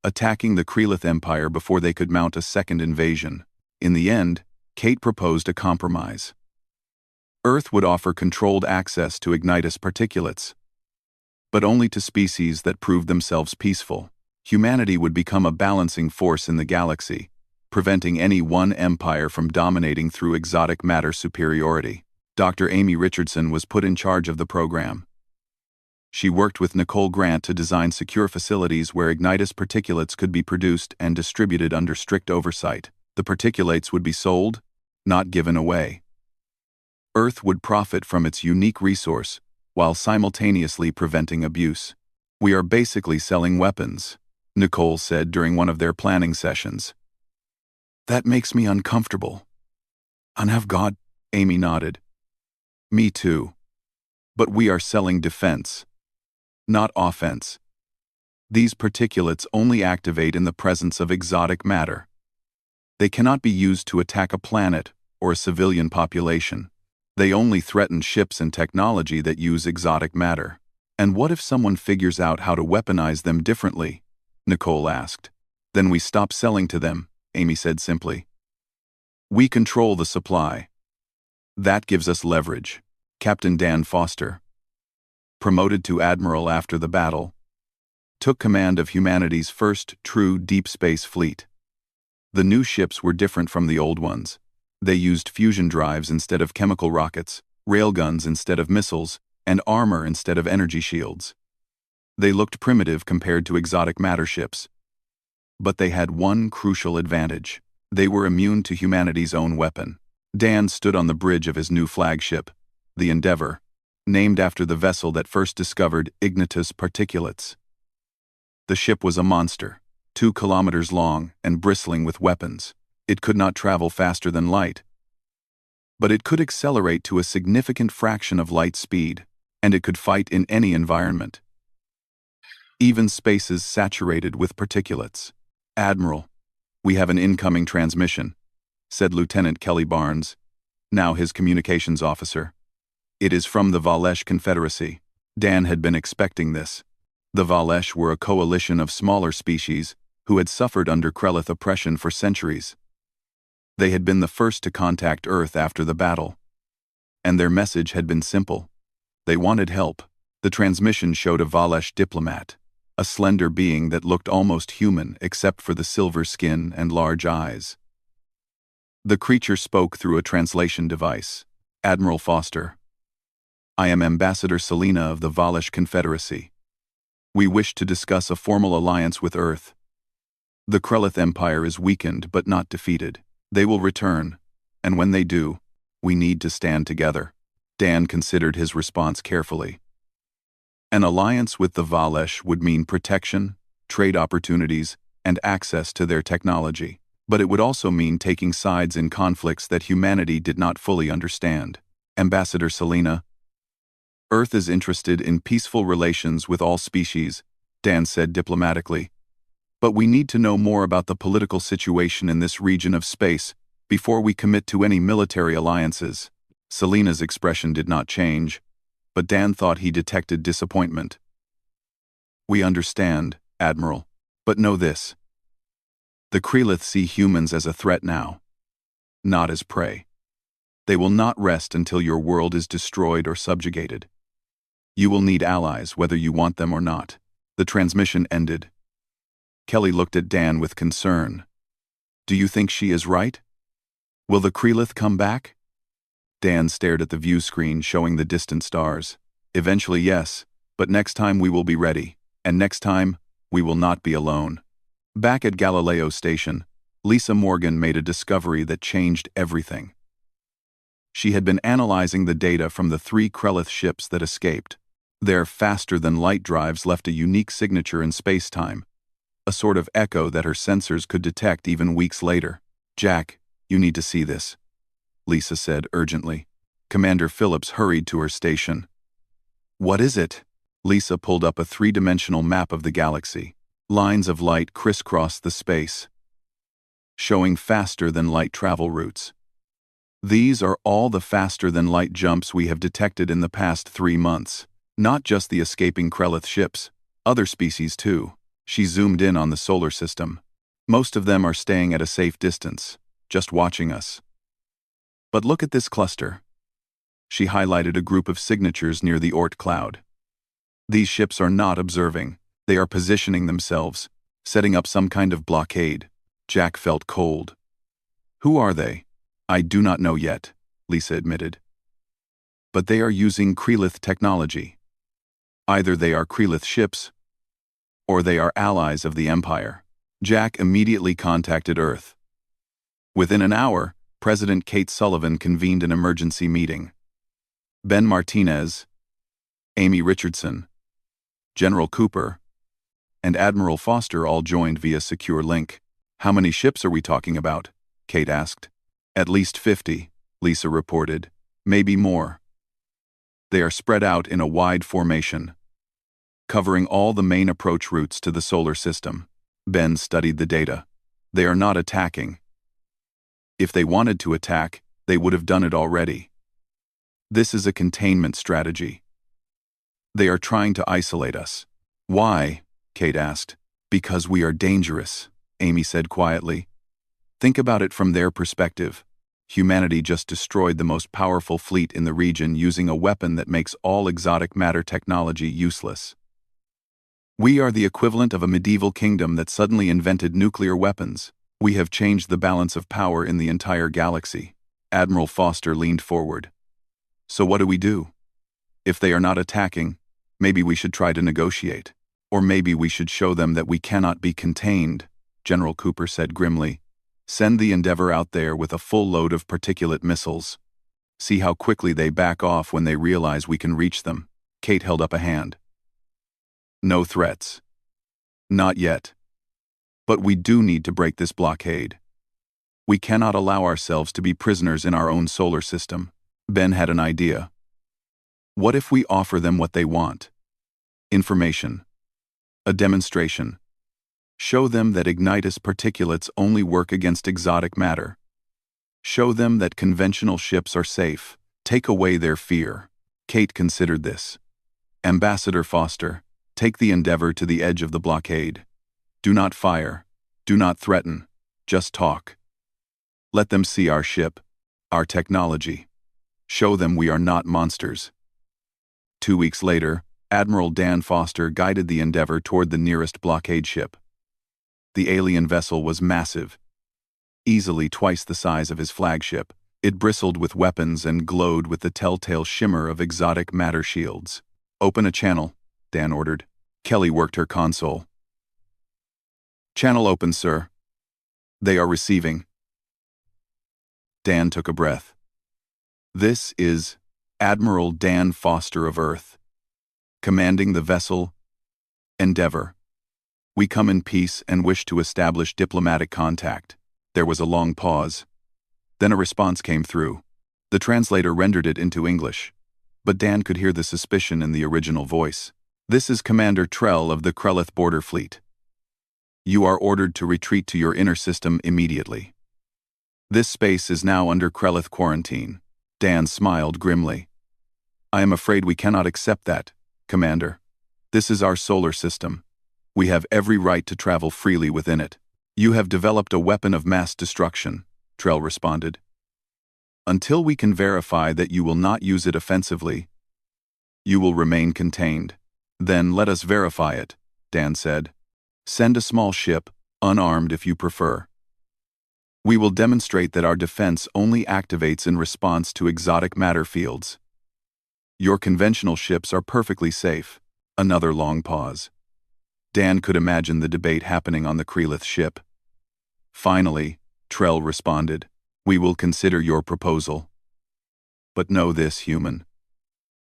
attacking the Krelith Empire before they could mount a second invasion. In the end, Kate proposed a compromise. Earth would offer controlled access to ignitus particulates, but only to species that proved themselves peaceful. Humanity would become a balancing force in the galaxy, preventing any one empire from dominating through exotic matter superiority. Dr. Amy Richardson was put in charge of the program. She worked with Nicole Grant to design secure facilities where ignitus particulates could be produced and distributed under strict oversight. The particulates would be sold, not given away. Earth would profit from its unique resource, while simultaneously preventing abuse. "We are basically selling weapons," Nicole said during one of their planning sessions. "That makes me uncomfortable." "And have God?" Amy nodded. "Me too. But we are selling defense, not offense. These particulates only activate in the presence of exotic matter. They cannot be used to attack a planet or a civilian population. They only threaten ships and technology that use exotic matter." "And what if someone figures out how to weaponize them differently?" Nicole asked. "Then we stop selling to them," Amy said simply. "We control the supply. That gives us leverage." Captain Dan Foster, promoted to admiral after the battle, took command of humanity's first true deep space fleet. The new ships were different from the old ones. They used fusion drives instead of chemical rockets, railguns instead of missiles, and armor instead of energy shields. They looked primitive compared to exotic matter ships. But they had one crucial advantage. They were immune to humanity's own weapon. Dan stood on the bridge of his new flagship, the Endeavour, named after the vessel that first discovered ignitus particulates. The ship was a monster, 2 kilometers long and bristling with weapons. It could not travel faster than light, but it could accelerate to a significant fraction of light speed, and it could fight in any environment, even spaces saturated with particulates. "Admiral, we have an incoming transmission," said Lieutenant Kelly Barnes, now his communications officer. "It is from the Valesh Confederacy." Dan had been expecting this. The Valesh were a coalition of smaller species who had suffered under Krelith oppression for centuries. They had been the first to contact Earth after the battle, and their message had been simple. They wanted help. The transmission showed a Valesh diplomat, a slender being that looked almost human except for the silver skin and large eyes. The creature spoke through a translation device. "Admiral Foster, I am Ambassador Selena of the Valesh Confederacy. We wish to discuss a formal alliance with Earth. The Krelith Empire is weakened but not defeated. They will return, and when they do, we need to stand together." Dan considered his response carefully. An alliance with the Valesh would mean protection, trade opportunities, and access to their technology. But it would also mean taking sides in conflicts that humanity did not fully understand. "Ambassador Selena, Earth is interested in peaceful relations with all species, Dan said diplomatically. But we need to know more about the political situation in this region of space before we commit to any military alliances. Selena's expression did not change, but Dan thought he detected disappointment. We understand, Admiral, but know this. The Krelith see humans as a threat now, not as prey. They will not rest until your world is destroyed or subjugated. You will need allies whether you want them or not. The transmission ended. Kelly looked at Dan with concern. Do you think she is right? Will the Krelith come back? Dan stared at the view screen showing the distant stars. Eventually, yes, but next time we will be ready, and next time, we will not be alone. Back at Galileo Station, Lisa Morgan made a discovery that changed everything. She had been analyzing the data from the 3 Krelith ships that escaped. Their faster-than-light drives left a unique signature in space-time, a sort of echo that her sensors could detect even weeks later. Jack, you need to see this, Lisa said urgently. Commander Phillips hurried to her station. What is it? Lisa pulled up a 3-dimensional map of the galaxy. Lines of light crisscrossed the space, showing faster-than-light travel routes. These are all the faster-than-light jumps we have detected in the past 3 months. Not just the escaping Krelith ships, other species too. She zoomed in on the solar system. Most of them are staying at a safe distance, just watching us. But look at this cluster. She highlighted a group of signatures near the Oort cloud. These ships are not observing. They are positioning themselves, setting up some kind of blockade. Jack felt cold. Who are they? I do not know yet, Lisa admitted. But they are using Krelith technology. Either they are Krelith ships, or they are allies of the Empire. Jack immediately contacted Earth. Within an hour, President Kate Sullivan convened an emergency meeting. Ben Martinez, Amy Richardson, General Cooper, and Admiral Foster all joined via secure link. How many ships are we talking about? Kate asked. At least 50, Lisa reported. Maybe more. They are spread out in a wide formation, covering all the main approach routes to the solar system. Ben studied the data. They are not attacking. If they wanted to attack, they would have done it already. This is a containment strategy. They are trying to isolate us. Why? Kate asked. Because we are dangerous, Amy said quietly. Think about it from their perspective. Humanity just destroyed the most powerful fleet in the region using a weapon that makes all exotic matter technology useless. We are the equivalent of a medieval kingdom that suddenly invented nuclear weapons. We have changed the balance of power in the entire galaxy. Admiral Foster leaned forward. So what do we do? If they are not attacking, maybe we should try to negotiate. Or maybe we should show them that we cannot be contained, General Cooper said grimly. Send the Endeavor out there with a full load of particulate missiles. See how quickly they back off when they realize we can reach them. Kate held up a hand. No threats. Not yet. But we do need to break this blockade. We cannot allow ourselves to be prisoners in our own solar system. Ben had an idea. What if we offer them what they want? Information. A demonstration. Show them that ignitus particulates only work against exotic matter. Show them that conventional ships are safe. Take away their fear. Kate considered this. Ambassador Foster, take the Endeavor to the edge of the blockade. Do not fire. Do not threaten. Just talk. Let them see our ship, our technology. Show them we are not monsters. 2 weeks later, Admiral Dan Foster guided the Endeavor toward the nearest blockade ship. The alien vessel was massive, easily twice the size of his flagship. It bristled with weapons and glowed with the telltale shimmer of exotic matter shields. Open a channel, Dan ordered. Kelly worked her console. Channel open, sir. They are receiving. Dan took a breath. This is Admiral Dan Foster of Earth, commanding the vessel Endeavor. We come in peace and wish to establish diplomatic contact. There was a long pause. Then a response came through. The translator rendered it into English, but Dan could hear the suspicion in the original voice. This is Commander Trell of the Krellith Border Fleet. You are ordered to retreat to your inner system immediately. This space is now under Krellith quarantine. Dan smiled grimly. I am afraid we cannot accept that, Commander. This is our solar system. We have every right to travel freely within it. You have developed a weapon of mass destruction, Trell responded. Until we can verify that you will not use it offensively, you will remain contained. Then let us verify it, Dan said. Send a small ship, unarmed if you prefer. We will demonstrate that our defense only activates in response to exotic matter fields. Your conventional ships are perfectly safe. Another long pause. Dan could imagine the debate happening on the Krellith ship. Finally, Trell responded, we will consider your proposal. But know this, human.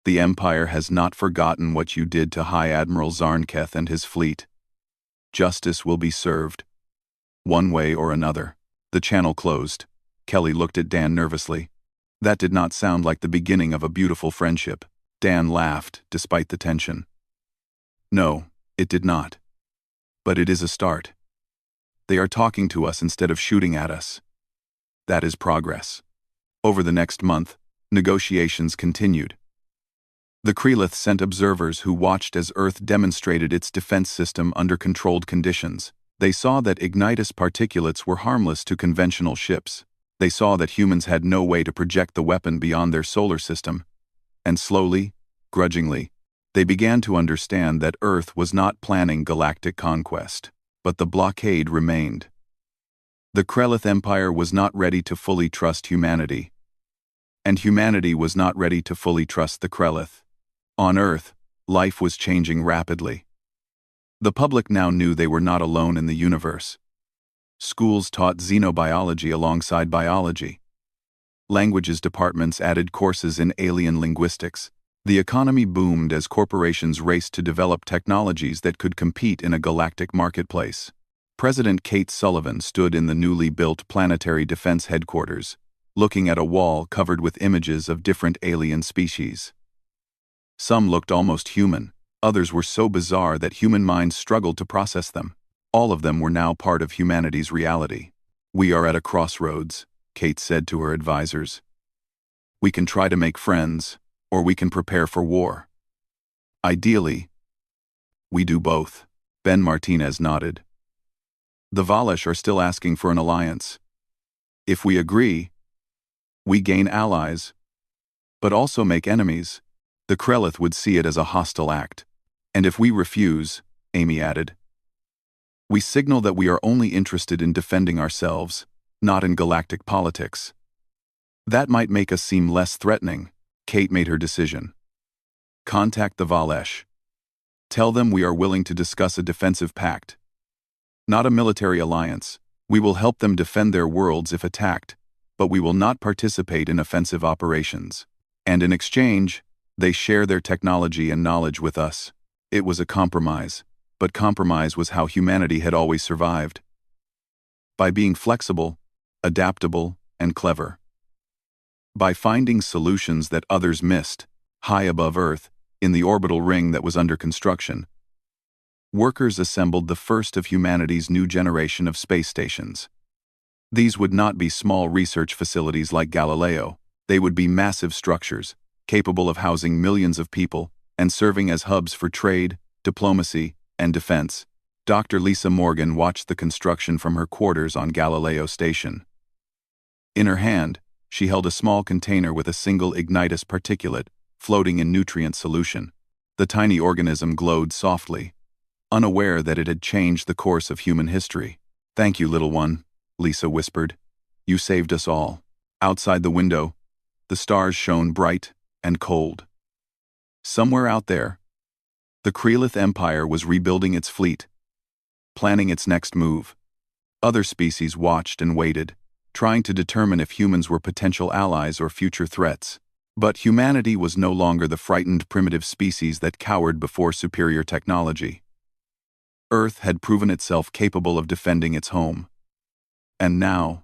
The Empire has not forgotten what you did to High Admiral Zarnketh and his fleet. Justice will be served. One way or another. The channel closed. Kelly looked at Dan nervously. That did not sound like the beginning of a beautiful friendship. Dan laughed, despite the tension. No, it did not. But it is a start. They are talking to us instead of shooting at us. That is progress. Over the next month, negotiations continued. The Krellith sent observers who watched as Earth demonstrated its defense system under controlled conditions. They saw that ignitus particulates were harmless to conventional ships. They saw that humans had no way to project the weapon beyond their solar system. And slowly, grudgingly, they began to understand that Earth was not planning galactic conquest, but the blockade remained. The Krellith Empire was not ready to fully trust humanity, and humanity was not ready to fully trust the Krellith. On Earth, life was changing rapidly. The public now knew they were not alone in the universe. Schools taught xenobiology alongside biology. Languages departments added courses in alien linguistics. The economy boomed as corporations raced to develop technologies that could compete in a galactic marketplace. President Kate Sullivan stood in the newly built Planetary Defense Headquarters, looking at a wall covered with images of different alien species. Some looked almost human. Others were so bizarre that human minds struggled to process them. All of them were now part of humanity's reality. We are at a crossroads, Kate said to her advisors. We can try to make friends, or we can prepare for war. Ideally, we do both. Ben Martinez nodded. The Valesh are still asking for an alliance. If we agree, we gain allies, but also make enemies. The Krellith would see it as a hostile act. And if we refuse, Amy added, we signal that we are only interested in defending ourselves, not in galactic politics. That might make us seem less threatening. Kate made her decision. Contact the Valesh. Tell them we are willing to discuss a defensive pact. Not a military alliance. We will help them defend their worlds if attacked, but we will not participate in offensive operations. And in exchange, they share their technology and knowledge with us. It was a compromise, but compromise was how humanity had always survived. By being flexible, adaptable, and clever. By finding solutions that others missed, high above Earth, in the orbital ring that was under construction, workers assembled the first of humanity's new generation of space stations. These would not be small research facilities like Galileo. They would be massive structures, capable of housing millions of people and serving as hubs for trade, diplomacy, and defense. Dr. Lisa Morgan watched the construction from her quarters on Galileo Station. In her hand, she held a small container with a single ignitus particulate floating in nutrient solution. The tiny organism glowed softly, unaware that it had changed the course of human history. Thank you, little one, Lisa whispered. You saved us all. Outside the window, the stars shone bright and cold. Somewhere out there, the Krellith Empire was rebuilding its fleet, planning its next move. Other species watched and waited, trying to determine if humans were potential allies or future threats. But humanity was no longer the frightened primitive species that cowered before superior technology. Earth had proven itself capable of defending its home. And now,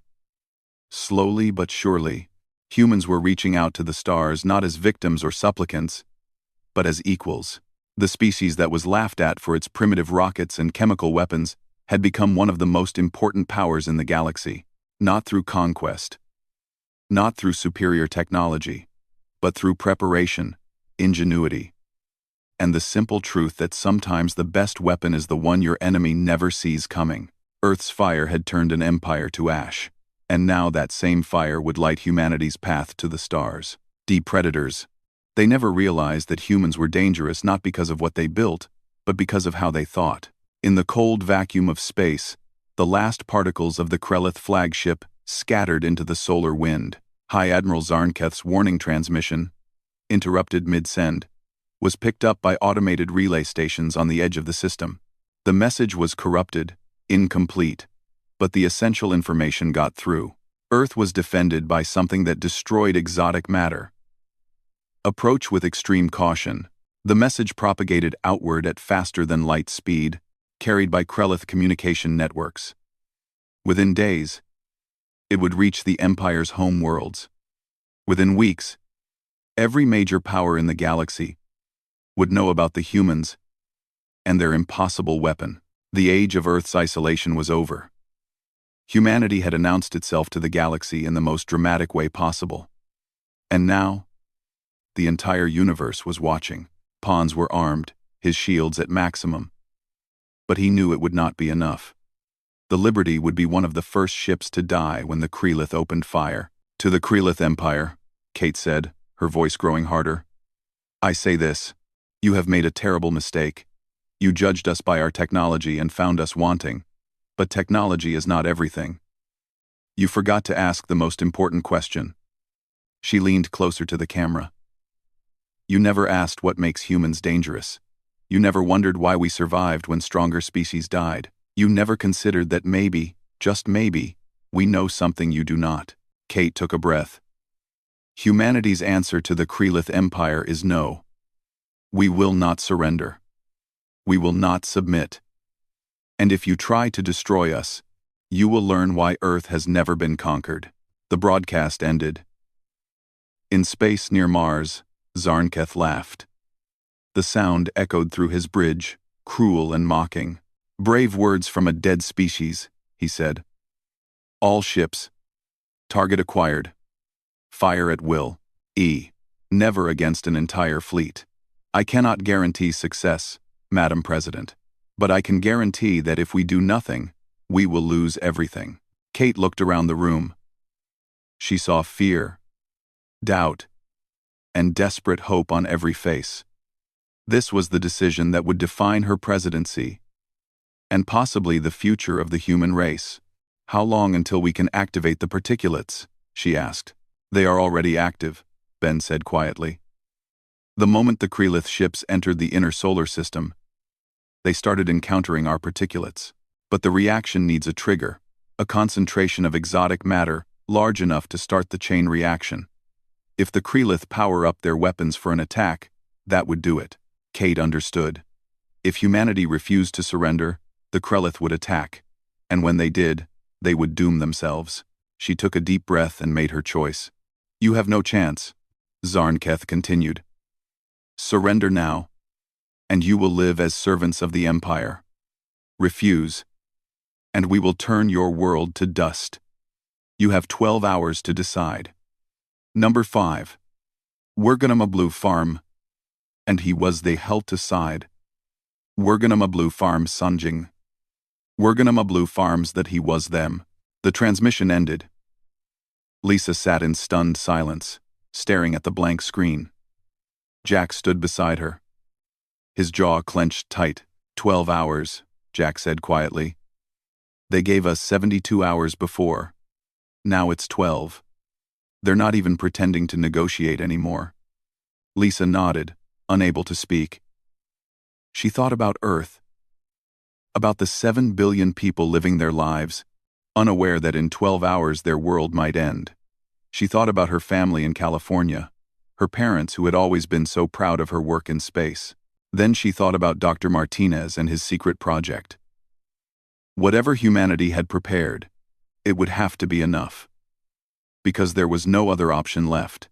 slowly but surely, humans were reaching out to the stars not as victims or supplicants, but as equals. The species that was laughed at for its primitive rockets and chemical weapons had become one of the most important powers in the galaxy, not through conquest, not through superior technology, but through preparation, ingenuity, and the simple truth that sometimes the best weapon is the one your enemy never sees coming. Earth's fire had turned an empire to ash, and now that same fire would light humanity's path to the stars. Predators. They never realized that humans were dangerous not because of what they built, but because of how they thought. In the cold vacuum of space, the last particles of the Krellith flagship scattered into the solar wind. High Admiral Zarnketh's warning transmission, interrupted mid-send, was picked up by automated relay stations on the edge of the system. The message was corrupted, incomplete, but the essential information got through. Earth was defended by something that destroyed exotic matter. Approach with extreme caution. The message propagated outward at faster-than-light speed, carried by Krellith communication networks. Within days, it would reach the Empire's home worlds. Within weeks, every major power in the galaxy would know about the humans and their impossible weapon. The age of Earth's isolation was over. Humanity had announced itself to the galaxy in the most dramatic way possible. And now, the entire universe was watching. Pawns were armed, his shields at maximum. But he knew it would not be enough. The Liberty would be one of the first ships to die when the Krellith opened fire. To the Krellith Empire, Kate said, her voice growing harder. I say this. You have made a terrible mistake. You judged us by our technology and found us wanting. But technology is not everything. You forgot to ask the most important question. She leaned closer to the camera. You never asked what makes humans dangerous. You never wondered why we survived when stronger species died. You never considered that maybe, just maybe, we know something you do not. Kate took a breath. Humanity's answer to the Krellith Empire is no. We will not surrender. We will not submit. And if you try to destroy us, you will learn why Earth has never been conquered. The broadcast ended. In space near Mars, Zarnketh laughed. The sound echoed through his bridge, cruel and mocking. Brave words from a dead species, he said. All ships. Target acquired. Fire at will. Never against an entire fleet. I cannot guarantee success, Madam President, but I can guarantee that if we do nothing, we will lose everything. Kate looked around the room. She saw fear, doubt, and desperate hope on every face. This was the decision that would define her presidency, and possibly the future of the human race. How long until we can activate the particulates? She asked. They are already active, Ben said quietly. The moment the Krellith ships entered the inner solar system, they started encountering our particulates. But the reaction needs a trigger, a concentration of exotic matter large enough to start the chain reaction. If the Krellith power up their weapons for an attack, that would do it. Kate understood. If humanity refused to surrender, the Krellith would attack, and when they did, they would doom themselves. She took a deep breath and made her choice. You have no chance, Zarnketh continued. Surrender now, and you will live as servants of the Empire. Refuse, and we will turn your world to dust. You have 12 hours to decide. Number 5. We're gonna blue farm. And he was they held to side. We're gonna blue farm Sunjing. We're gonna blue farms that he was them. The transmission ended. Lisa sat in stunned silence, staring at the blank screen. Jack stood beside her. His jaw clenched tight. 12 hours, Jack said quietly. They gave us 72 hours before. Now it's 12. They're not even pretending to negotiate anymore. Lisa nodded, unable to speak. She thought about Earth, about the 7 billion people living their lives, unaware that in 12 hours their world might end. She thought about her family in California, her parents who had always been so proud of her work in space. Then she thought about Dr. Martinez and his secret project. Whatever humanity had prepared, it would have to be enough. Because there was no other option left.